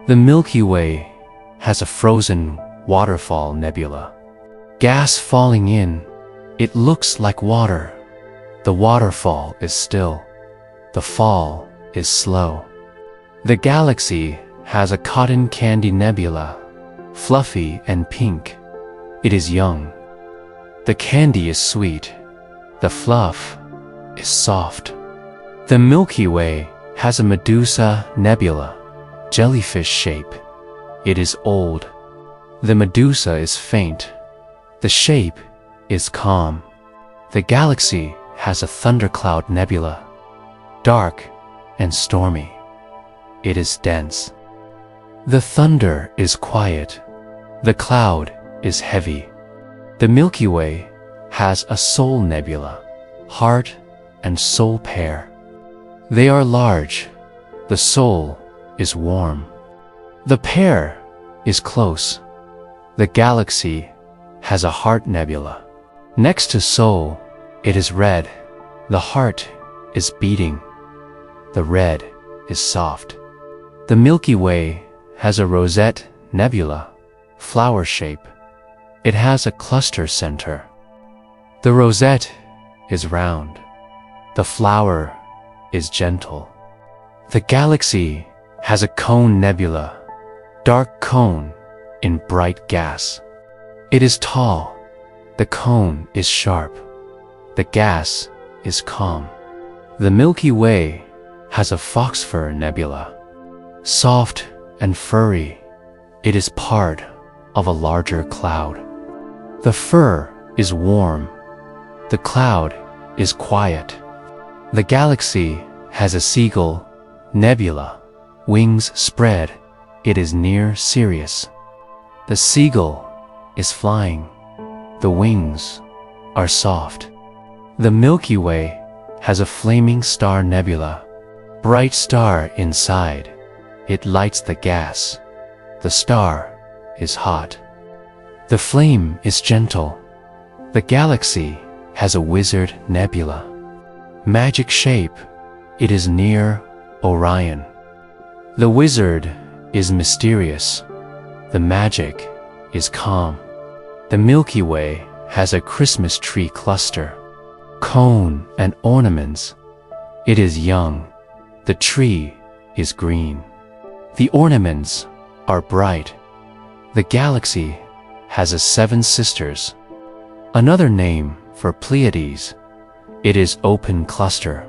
The Milky Way has a frozen waterfall nebula, gas falling in. It looks like water. The waterfall is still. The fall is slow. The galaxy has a cotton candy nebula, fluffy and pink. It is young. The candy is sweet. The fluff is soft. The Milky Way has a Medusa nebula, jellyfish shape. It is old. The Medusa is faint. The shape is calm. The galaxy has a thundercloud nebula, dark and stormy. It is dense. The thunder is quiet. The cloud is heavy. The Milky Way has a soul nebula, heart and soul pair. They are large. The soul is warm. The pair is close. The galaxy has a heart nebula. Next to soul, it is red. The heart is beating. The red is soft. The Milky Way has a rosette nebula, flower shape. It has a cluster center. The rosette is round. The flower is gentle. The galaxy has a cone nebula, dark cone in bright gas. It is tall. The cone is sharp. The gas is calm. The Milky Way has a foxfur nebula, soft and furry. It is part of a larger cloud. The fur is warm. The cloud is quiet. The galaxy has a seagull nebula, wings spread. It is near Sirius. The seagull is flying. The wings are soft. The Milky Way has a flaming star nebula, bright star inside. It lights the gas. The star is hot. The flame is gentle. The galaxy has a wizard nebula, magic shape. It is near Orion. The wizard is mysterious. The magic is calm. The Milky Way has a Christmas tree cluster, cone and ornaments. It is young. The tree is green. The ornaments are bright. The galaxy has a 7 sisters. Another name for Pleiades. It is open cluster.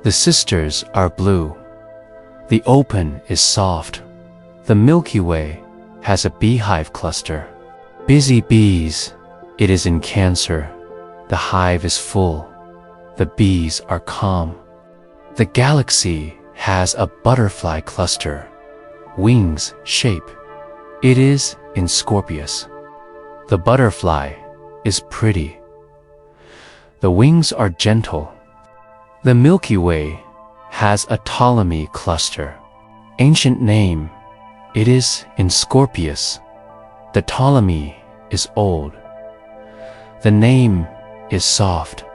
The sisters are blue. The open is soft. The Milky Way has a beehive cluster. Busy bees. It is in Cancer. The hive is full. The bees are calm. The galaxy has a butterfly cluster, wings shape. It is in Scorpius. The butterfly is pretty. The wings are gentle. The Milky Way has a Ptolemy cluster, ancient name. It is in Scorpius. The Ptolemy is old. The name is soft.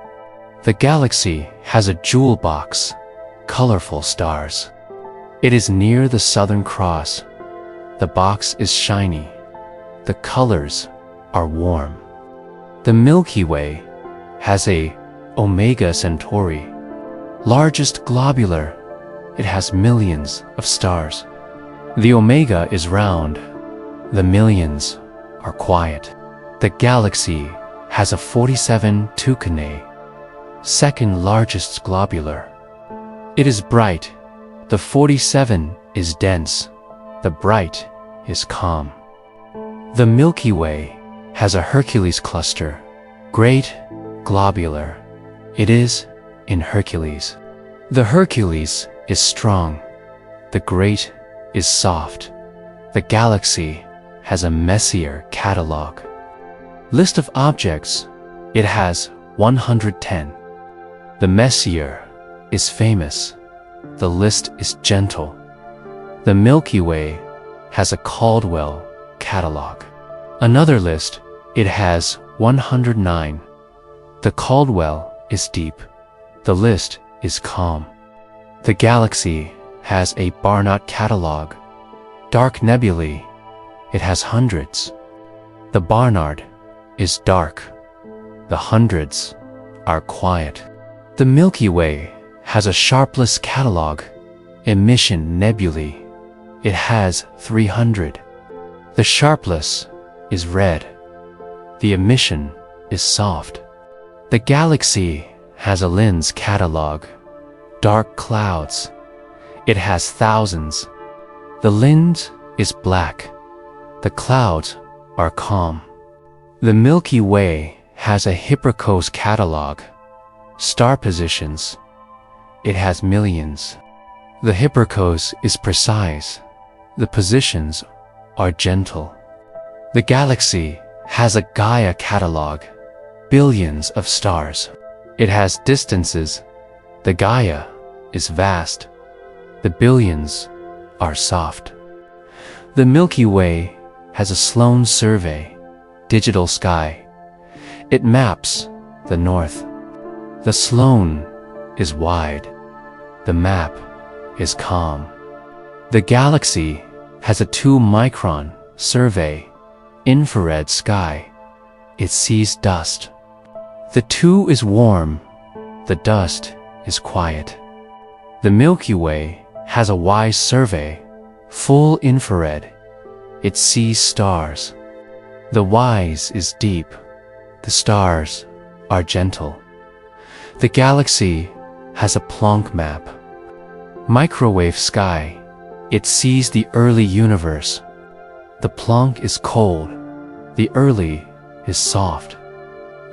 The galaxy has a jewel box, colorful stars. It is near the Southern Cross. The box is shiny. The colors are warm. The Milky Way has a Omega Centauri, largest globular. It has millions of stars. The Omega is round. The millions are quiet. The galaxy has a 47 Tucanae, second largest globular. It is bright. The 47 is dense. The bright is calm. The Milky Way has a Hercules cluster, great globular. It is in Hercules. The Hercules is strong. The great is soft. The galaxy has a Messier catalog. List of objects. It has 110. The Messier is famous. The list is gentle. The Milky Way has a Caldwell catalog. Another list. It has 109. The Caldwell is deep. The list is calm. The galaxy has a Barnard catalog. Dark nebulae. It has hundreds. The Barnard is dark. The hundreds are quiet. The Milky Way has a Sharpless catalog. Emission nebulae. It has 300. The Sharpless is red. The emission is soft. The galaxy has a Lens catalog. Dark clouds. It has thousands. The lens is black. The clouds are calm. The Milky Way has a Hipparcos catalog. Star positions. It has millions. The Hipparcos is precise. The positions are gentle. The galaxy has a Gaia catalog. Billions of stars. It has distances. The Gaia is vast. The billions are soft. The Milky Way has a Sloan survey, digital sky. It maps the north. The Sloan is wide. The map is calm. The galaxy has a 2-micron survey, infrared sky. It sees dust. The 2 is warm, the dust is quiet. The Milky Way has a wide survey, full infrared. It sees stars. The wise is deep, the stars are gentle. The galaxy has a Planck map. Microwave sky, it sees the early universe. The Planck is cold, the early is soft.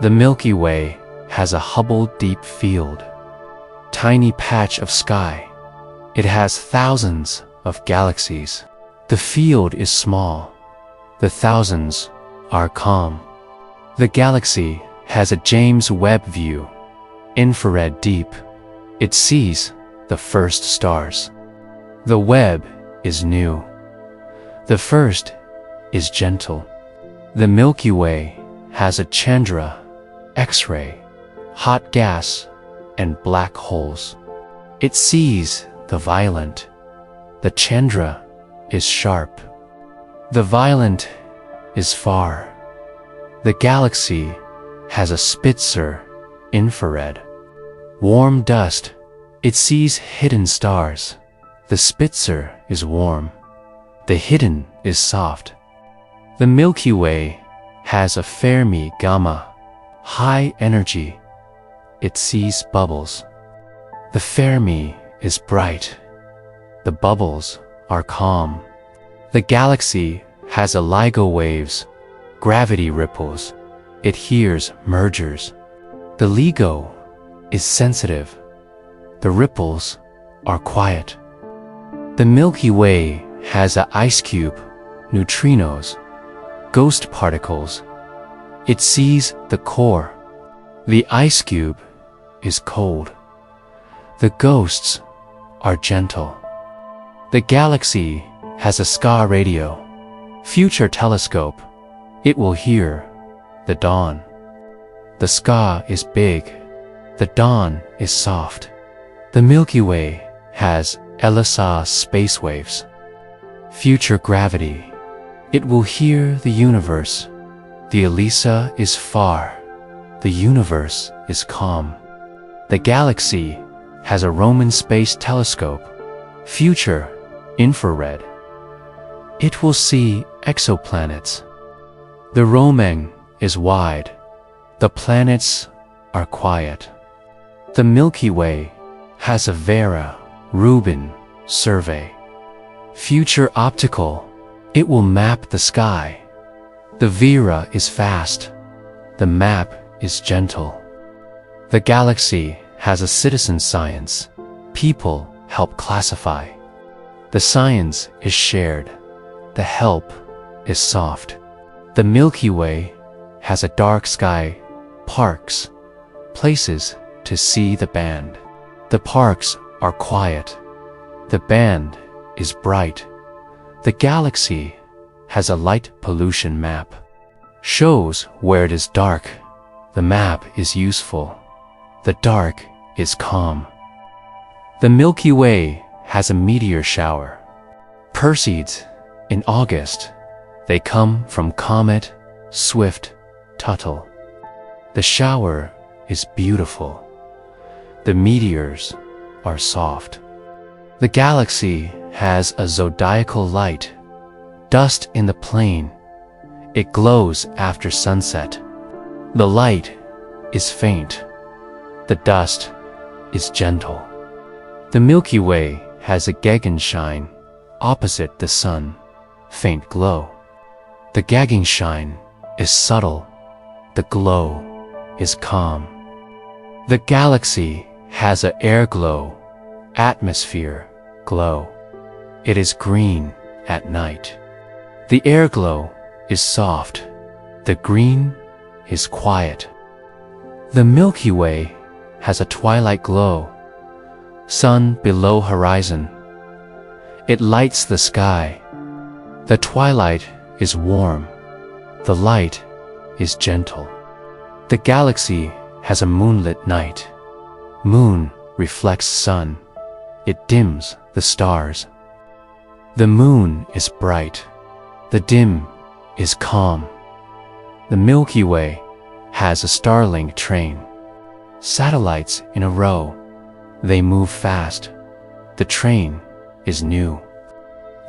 The Milky Way has a Hubble deep field. Tiny patch of sky, it has thousands of galaxies. The field is small, the thousands are calm. The galaxy has a James Webb view, infrared deep. It sees the first stars. The Webb is new. The first is gentle. The Milky Way has a Chandra, X-ray, hot gas, and black holes. It sees the violent. The Chandra is sharp. The violent is far. The galaxy has a Spitzer, infrared. Warm dust, it sees hidden stars. The Spitzer is warm. The hidden is soft. The Milky Way has a Fermi Gamma, high energy. It sees bubbles. The Fermi is bright. The bubbles are calm. The galaxy has a LIGO waves, gravity ripples. It hears mergers. The LIGO is sensitive. The ripples are quiet. The Milky Way has an ice cube, neutrinos, ghost particles. It sees the core. The ice cube is cold. The ghosts are gentle. The galaxy has a SCA radio, future telescope. It will hear the dawn. The SCA is big. The dawn is soft. The Milky Way has LSA space waves, future gravity. It will hear the universe. The ELISA is far. The universe is calm. The galaxy has a Roman space telescope, future infrared. It will see exoplanets. The Roman is wide. The planets are quiet. The Milky Way has a Vera Rubin survey, future optical. It will map the sky. The Vera is fast. The map is gentle. The galaxy has a citizen science. People help classify. The science is shared. The help is soft. The Milky Way has a dark sky, parks, places to see the band. The parks are quiet. The band is bright. The galaxy has a light pollution map. Shows where it is dark. The map is useful. The dark is calm. The Milky Way has a meteor shower. Perseids in August. They come from comet Swift-Tuttle. The shower is beautiful. The meteors are soft. The galaxy has a zodiacal light. Dust in the plain. It glows after sunset. The light is faint. The dust is gentle. The Milky Way has a Gegenschein, opposite the sun, faint glow. The Gegenschein is subtle. The glow is calm. The galaxy has an air glow, atmosphere glow. It is green at night. The air glow is soft. The green is quiet. The Milky Way has a twilight glow, sun below horizon. It lights the sky. The twilight is warm. The light is gentle. The galaxy has a moonlit night. Moon reflects sun. It dims the stars. The moon is bright, the dim is calm. The Milky Way has a Starlink train. Satellites in a row, they move fast. The train is new.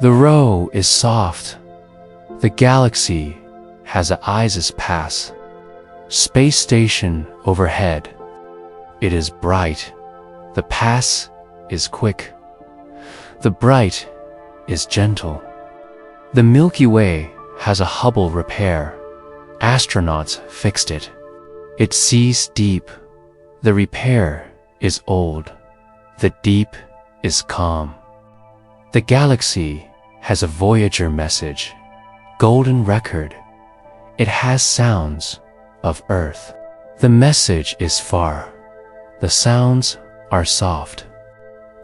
The row is soft. The galaxy has a Isis pass. Space station overhead. It is bright. The pass is quick. The bright is gentle. The Milky Way has a Hubble repair. Astronauts fixed it. It sees deep. The repair is old. The deep is calm. The galaxy has a Voyager message. Golden record. It has sounds of Earth. The message is far. The sounds are soft.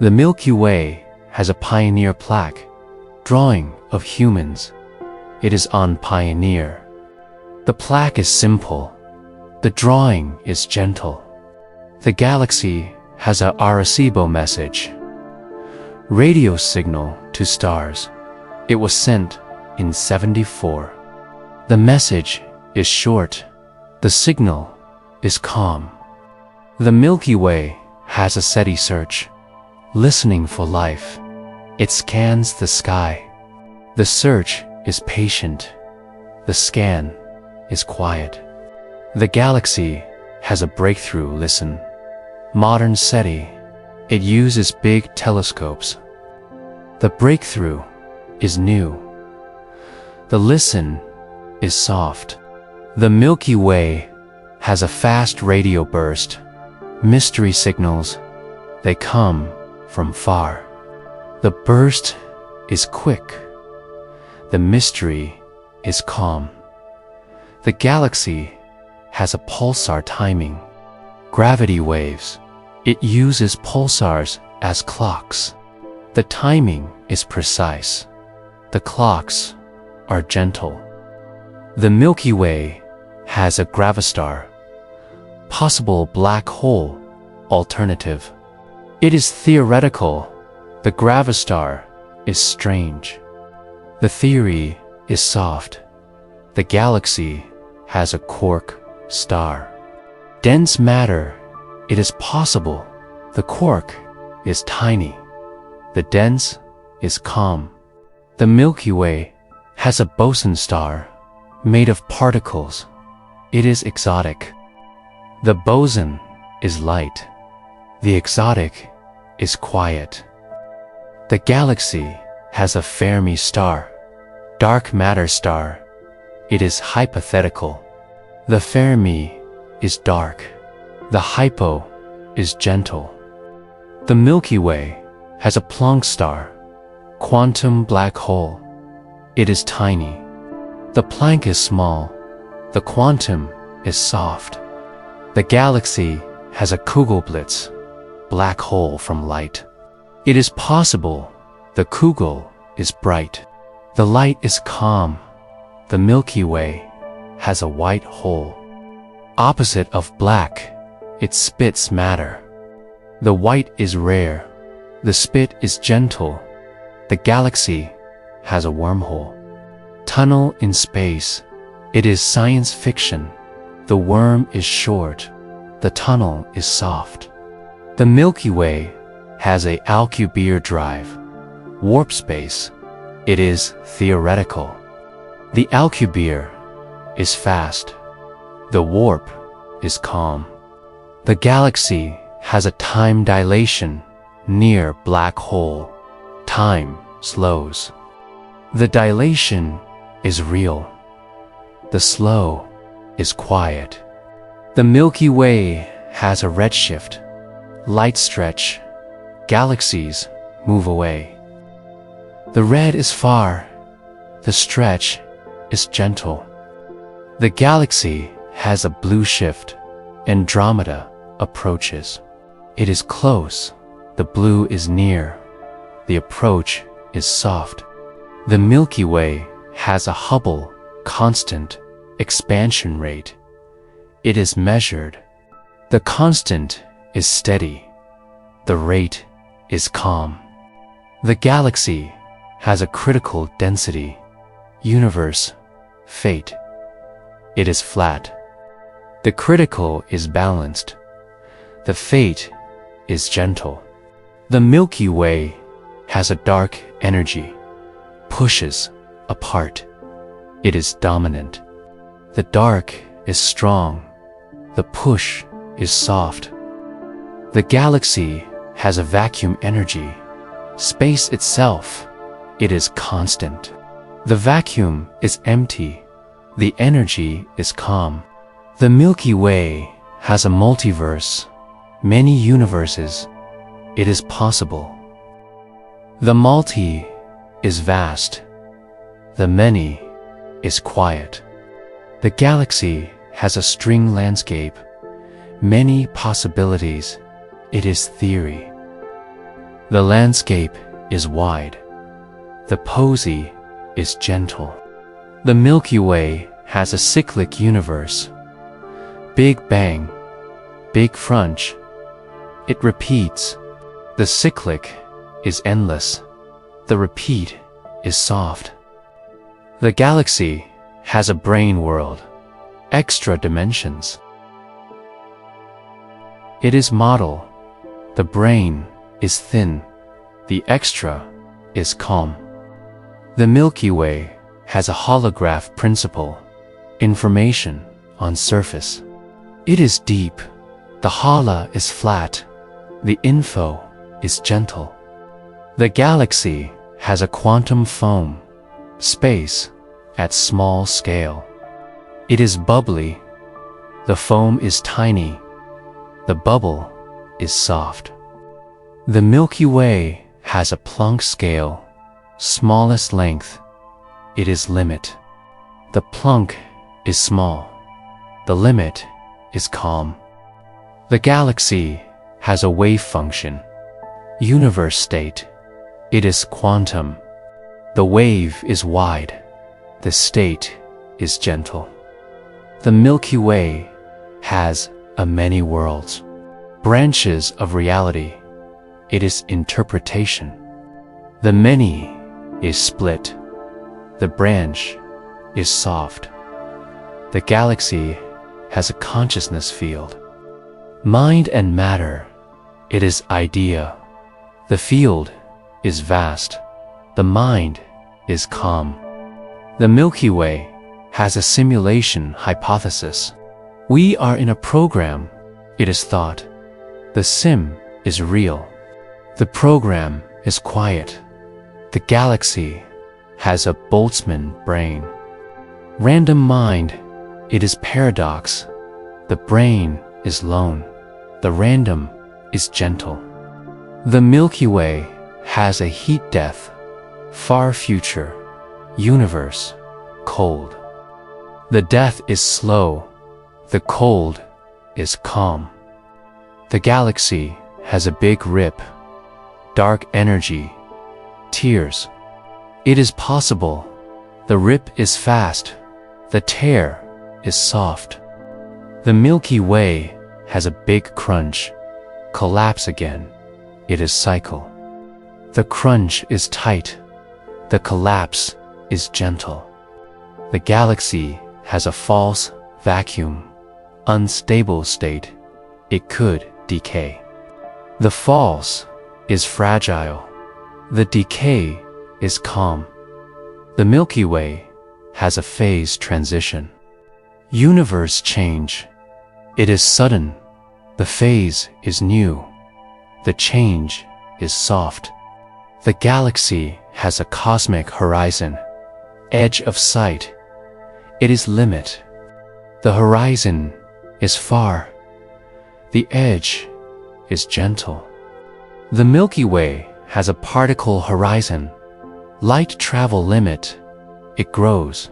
The Milky Way has a Pioneer plaque. Drawing of humans. It is on Pioneer. The plaque is simple. The drawing is gentle. The galaxy has a Arecibo message. Radio signal to stars. It was sent in 74. The message is short. The signal is calm. The Milky Way has a SETI search. Listening for life. It scans the sky. The search is patient. The scan is quiet. The galaxy has a breakthrough listen. Modern SETI, it uses big telescopes. The breakthrough is new. The listen is soft. The Milky Way has a fast radio burst. Mystery signals, they come from far. The burst is quick. The mystery is calm. The galaxy has a pulsar timing. Gravity waves. It uses pulsars as clocks. The timing is precise. The clocks are gentle. The Milky Way has a gravistar. Possible black hole alternative. It is theoretical. The gravistar is strange. The theory is soft. The galaxy has a quark star. Dense matter. It is possible. The quark is tiny. The dense is calm. The Milky Way has a boson star made of particles. It is exotic. The boson is light. The exotic is quiet. The galaxy has a Fermi star, dark matter star. It is hypothetical. The Fermi is dark. The hypo is gentle. The Milky Way has a Planck star, quantum black hole. It is tiny. The Planck is small. The quantum is soft. The galaxy has a Kugelblitz, black hole from light. It is possible. The Kugel is bright. The light is calm. The Milky Way has a white hole. Opposite of black, it spits matter. The white is rare. The spit is gentle. The galaxy has a wormhole. Tunnel in space. It is science fiction. The worm is short. The tunnel is soft. The Milky Way has a Alcubierre drive. Warp space. It is theoretical. The Alcubierre is fast. The warp is calm. The galaxy has a time dilation near black hole. Time slows. The dilation is real. The slow is quiet. The Milky Way has a redshift. Light stretch. Galaxies move away. The red is far. The stretch is gentle. The galaxy has a blue shift. Andromeda approaches. It is close. The blue is near. The approach is soft. The Milky Way has a Hubble constant expansion rate. It is measured. The constant is steady. The rate is calm. The galaxy has a critical density. Universe, fate. It is flat. The critical is balanced. The fate is gentle. The Milky Way has a dark energy, pushes apart. It is dominant. The dark is strong. The push is soft. The galaxy has a vacuum energy. Space itself, it is constant. The vacuum is empty. The energy is calm. The Milky Way has a multiverse, many universes. It is possible. The multi is vast. The many is quiet. The galaxy has a string landscape, many possibilities. It is theory. The landscape is wide. The posy is gentle. The Milky Way has a cyclic universe. Big bang, big crunch. It repeats. The cyclic is endless. The repeat is soft. The galaxy has a brain world, extra dimensions. It is model. The brain is thin. The extra is calm. The Milky Way has a holograph principle, information on surface. It is deep. The hola is flat. The info is gentle. The galaxy has a quantum foam, space at small scale. It is bubbly. The foam is tiny. The bubble is soft. The Milky Way has a Planck scale, smallest length. It is limit. The Planck is small. The limit is calm. The galaxy has a wave function, universe state. It is quantum. The wave is wide. The state is gentle. The Milky Way has a many worlds, branches of reality. It is interpretation. The many is split. The branch is soft. The galaxy has a consciousness field. Mind and matter. It is idea. The field is vast. The mind is calm. The Milky Way has a simulation hypothesis. We are in a program. It is thought. The sim is real. The program is quiet. The galaxy has a Boltzmann brain. Random mind. It is paradox. The brain is lone. The random is gentle. The Milky Way has a heat death, far future, universe, cold. The death is slow. The cold is calm. The galaxy has a big rip, dark energy, tears. It is possible. The rip is fast. The tear is soft. The Milky Way has a big crunch, collapse again. It is cycle. The crunch is tight. The collapse is gentle. The galaxy has a false vacuum, unstable state. It could decay. The false is fragile. The decay is calm. The Milky Way has a phase transition. Universe change. It is sudden. The phase is new. The change is soft. The galaxy has a cosmic horizon, edge of sight. It is limit. The horizon is far. The edge is gentle. The Milky Way has a particle horizon, light travel limit. It grows.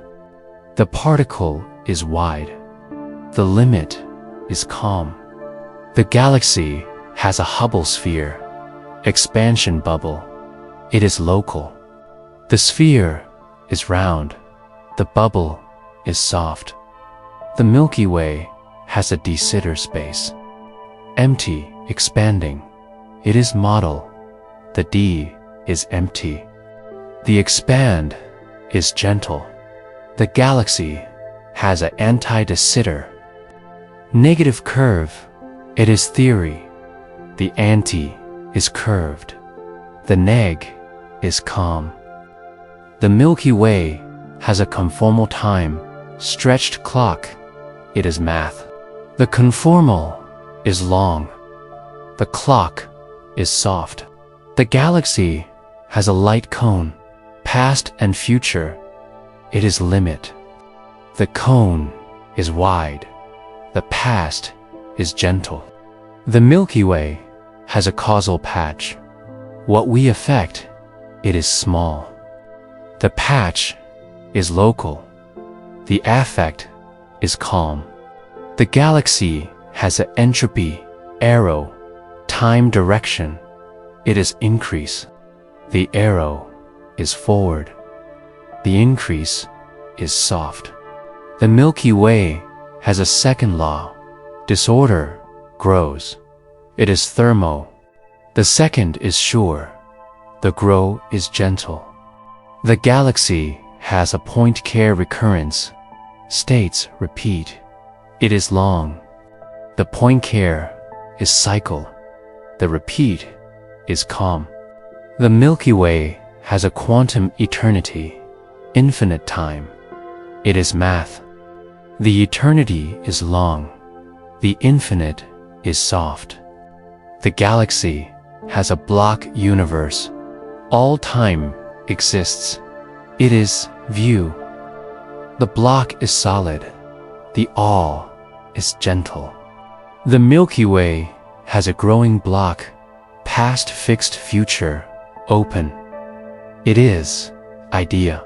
The particle is wide. The limit is calm. The galaxy has a Hubble sphere, expansion bubble. It is local. The sphere is round. The bubble is soft. The Milky Way has a de Sitter space, empty, expanding. It is model. The D is empty. The expand is gentle. The galaxy has an anti-de Sitter. Negative curve, it is theory. The anti is curved. The neg is calm. The Milky Way has a conformal time, stretched clock, it is math. The conformal is long. The clock is soft. The galaxy has a light cone, past and future, it is limit. The cone is wide. The past is gentle. The Milky Way has a causal patch. What we affect, it is small. The patch is local. The affect is calm. The galaxy has an entropy, arrow, time direction. It is increase. The arrow is forward. The increase is soft. The Milky Way has a second law. Disorder grows. It is thermo. The second is sure. The grow is gentle. The galaxy has a point-care recurrence. States repeat. It is long. The point-care is cycle. The repeat is calm. The Milky Way has a quantum eternity, infinite time. It is math. The eternity is long. The infinite is soft. The galaxy has a block universe. All time exists. It is view. The block is solid. The all is gentle. The Milky Way has a growing block, past fixed future, open. It is idea.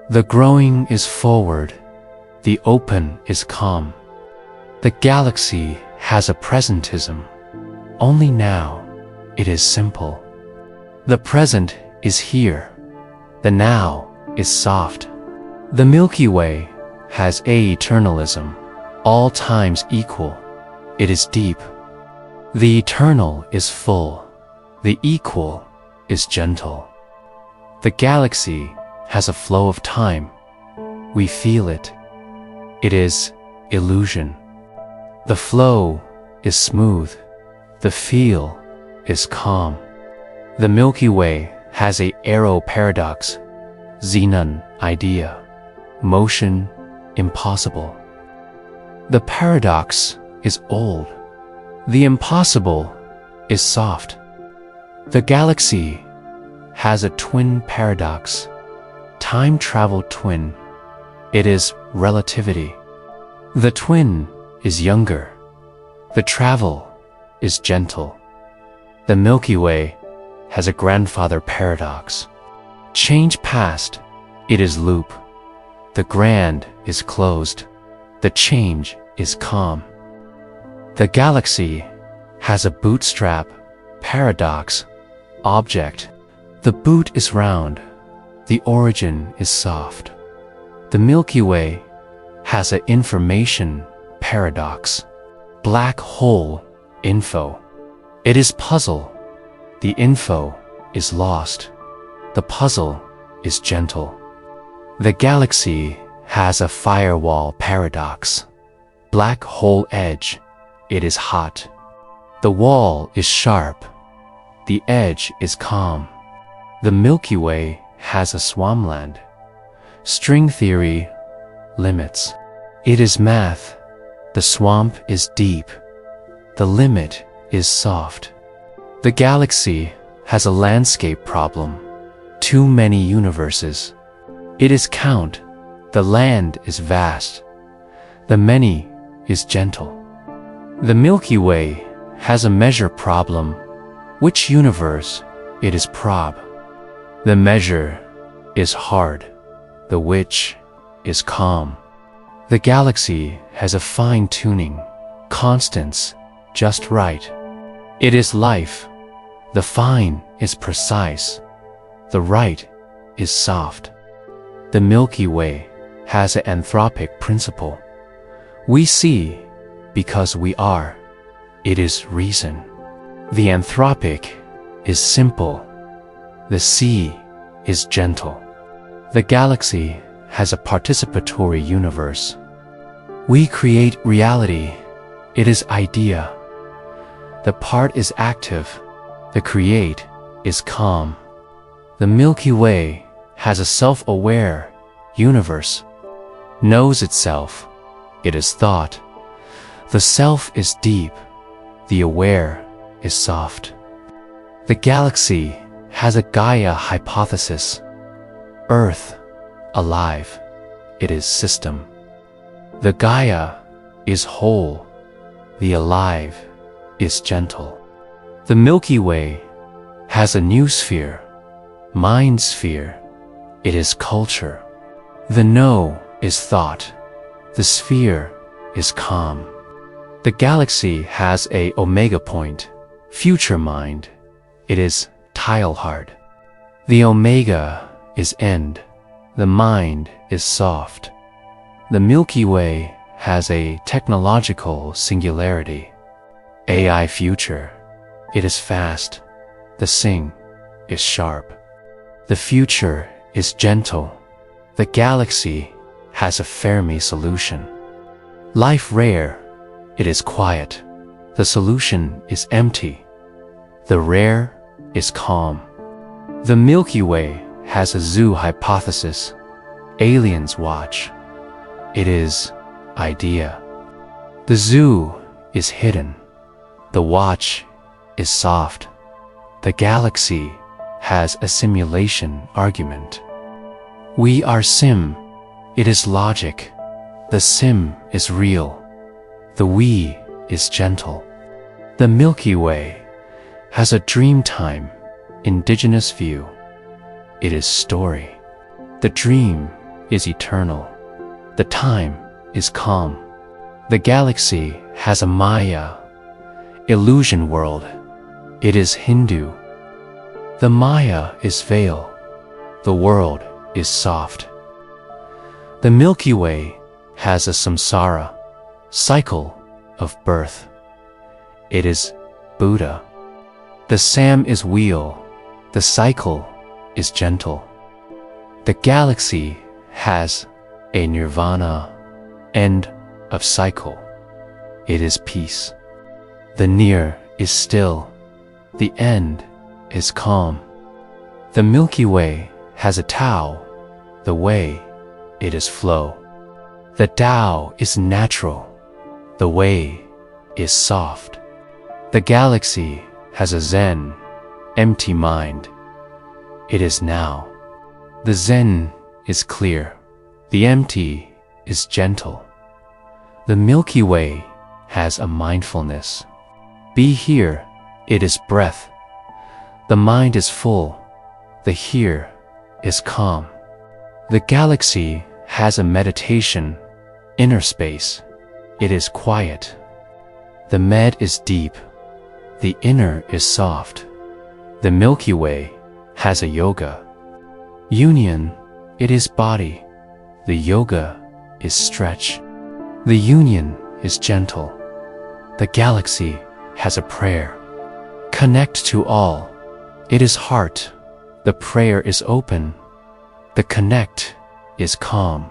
The growing is forward. The open is calm. The galaxy has a presentism. Only now it is simple. The present is here. The now is soft. The Milky Way has aeternalism. All times equal. It is deep. The eternal is full. The equal is gentle. The galaxy has a flow of time. We feel it. It is illusion. The flow is smooth. The feel is calm. The Milky Way has a arrow paradox. Xenon idea. Motion impossible. The paradox is old. The impossible is soft. The galaxy has a twin paradox. Time travel twin. It is relativity. The twin is younger. The travel is gentle. The Milky Way has a grandfather paradox. Change past, it is loop. The grand is closed. The change is calm. The galaxy has a bootstrap paradox. Object. The boot is round. The origin is soft. The Milky Way has an information paradox. Black hole info. It is puzzle. The info is lost. The puzzle is gentle. The galaxy has a firewall paradox. Black hole edge. It is hot. The wall is sharp. The edge is calm. The Milky Way has a swampland. String theory limits. It is math. The swamp is deep. The limit is soft. The galaxy has a landscape problem. Too many universes. It is count. The land is vast. The many is gentle. The Milky Way has a measure problem. Which universe it is prob. The measure is hard. The which is calm. The galaxy has a fine-tuning, constants, just right. It is life. The fine is precise. The right is soft. The Milky Way has an anthropic principle. We see because we are. It is reason. The anthropic is simple. The sea is gentle. The galaxy has a participatory universe. We create reality. It is idea. The part is active. The create is calm. The Milky Way has a self-aware universe. Knows itself. It is thought. The self is deep. The aware is soft. The galaxy has a Gaia hypothesis. Earth, alive. It is system. The Gaia is whole. The alive is gentle. The Milky Way has a new sphere, mind sphere. It is culture. The know is thought. The sphere is calm. The galaxy has a omega point, future mind. It is tile-hard. The omega is end. The mind is soft. The Milky Way has a technological singularity. AI future. It is fast. The sing is sharp. The future is gentle. The galaxy has a Fermi solution. Life rare. It is quiet. The solution is empty. The rare is calm. The Milky Way has a zoo hypothesis. Aliens watch. It is idea. The zoo is hidden. The watch is soft. The galaxy has a simulation argument. We are sim. It is logic. The sim is real. The we is gentle. The Milky Way has a dream time, indigenous view. It is story. The dream is eternal. The time is calm. The galaxy has a Maya, illusion world. It is Hindu. The Maya is veil. The world is soft. The Milky Way has a samsara, cycle of birth. It is Buddha. The Sam is wheel. The cycle is gentle. The galaxy has a nirvana, end of cycle. It is peace. The near is still. The end is calm. The Milky Way has a Tao. The way, it is flow. The Tao is natural. The way is soft. The galaxy has a Zen, empty mind. It is now. The Zen is clear. The empty is gentle. The Milky Way has a mindfulness. Be here, it is breath. The mind is full. The here is calm. The galaxy has a meditation, inner space. It is quiet. The med is deep. The inner is soft. The Milky Way has a yoga. Union, it is body. The yoga is stretch. The union is gentle. The galaxy has a prayer. Connect to all. It is heart. The prayer is open. The connect is calm.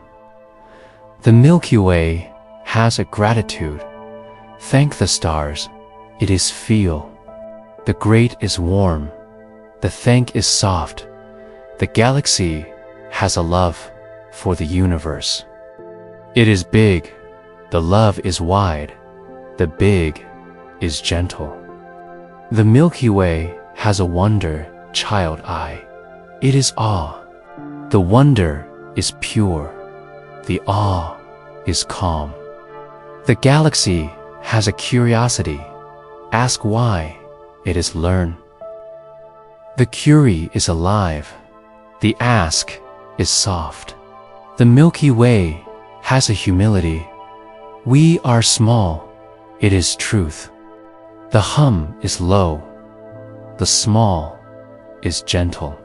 The Milky Way has a gratitude. Thank the stars. It is feel. The great is warm. The thank is soft. The galaxy has a love for the universe. It is big. The love is wide. The big is gentle. The Milky Way has a wonder, child eye. It is awe. The wonder is pure. The awe is calm. The galaxy has a curiosity. Ask why. It is learn. The curie is alive. The ask is soft. The Milky Way has a humility. We are small. It is truth. The hum is low. The small is gentle.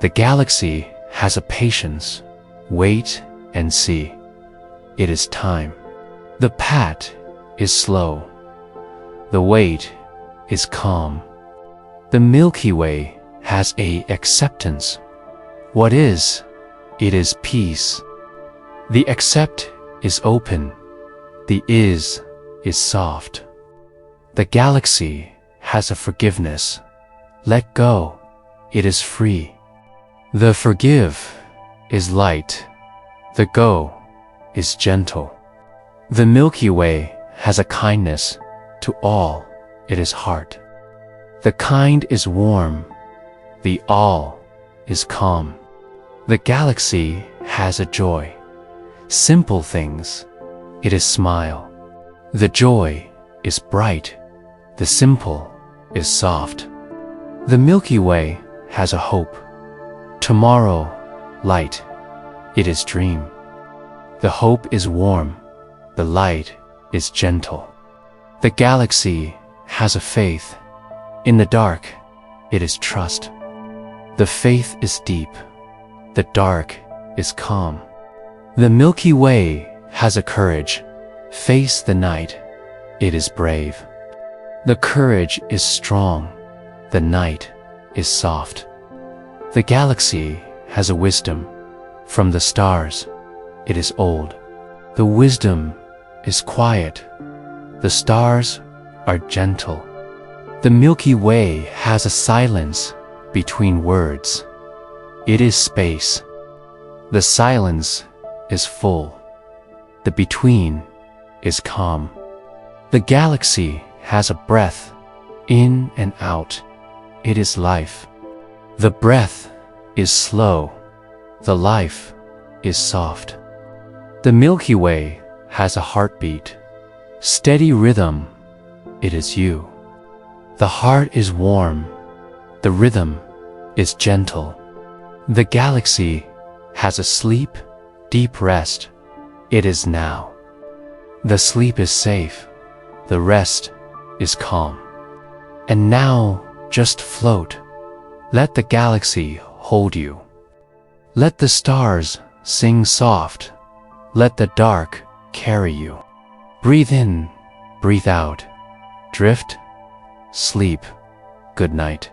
The galaxy has a patience. Wait and see. It is time. The pat is slow. The wait is calm. The Milky Way has a acceptance. What is? It is peace. The accept is open. The is soft. The galaxy has a forgiveness. Let go. It is free. The forgive is light. The go is gentle. The Milky Way has a kindness to all. It is heart. The kind is warm. The all is calm. The galaxy has a joy. Simple things. It is smile. The joy is bright. The simple is soft. The Milky Way has a hope. Tomorrow, light. It is dream. The hope is warm. The light is gentle. The galaxy has a faith. In the dark, it is trust. The faith is deep. The dark is calm. The Milky Way has a courage. Face the night. It is brave. The courage is strong. The night is soft. The galaxy has a wisdom. From the stars, it is old. The wisdom is quiet. The stars are gentle. The Milky Way has a silence between words. It is space. The silence is full. The between is calm. The galaxy has a breath, in and out. It is life. The breath is slow. The life is soft. The Milky Way has a heartbeat, steady rhythm. It is you. The heart is warm. The rhythm is gentle. The galaxy has a sleep, deep rest. It is now. The sleep is safe. The rest is calm. And now just float. Let the galaxy hold you. Let the stars sing soft. Let the dark carry you. Breathe in, breathe out. Drift, sleep, good night.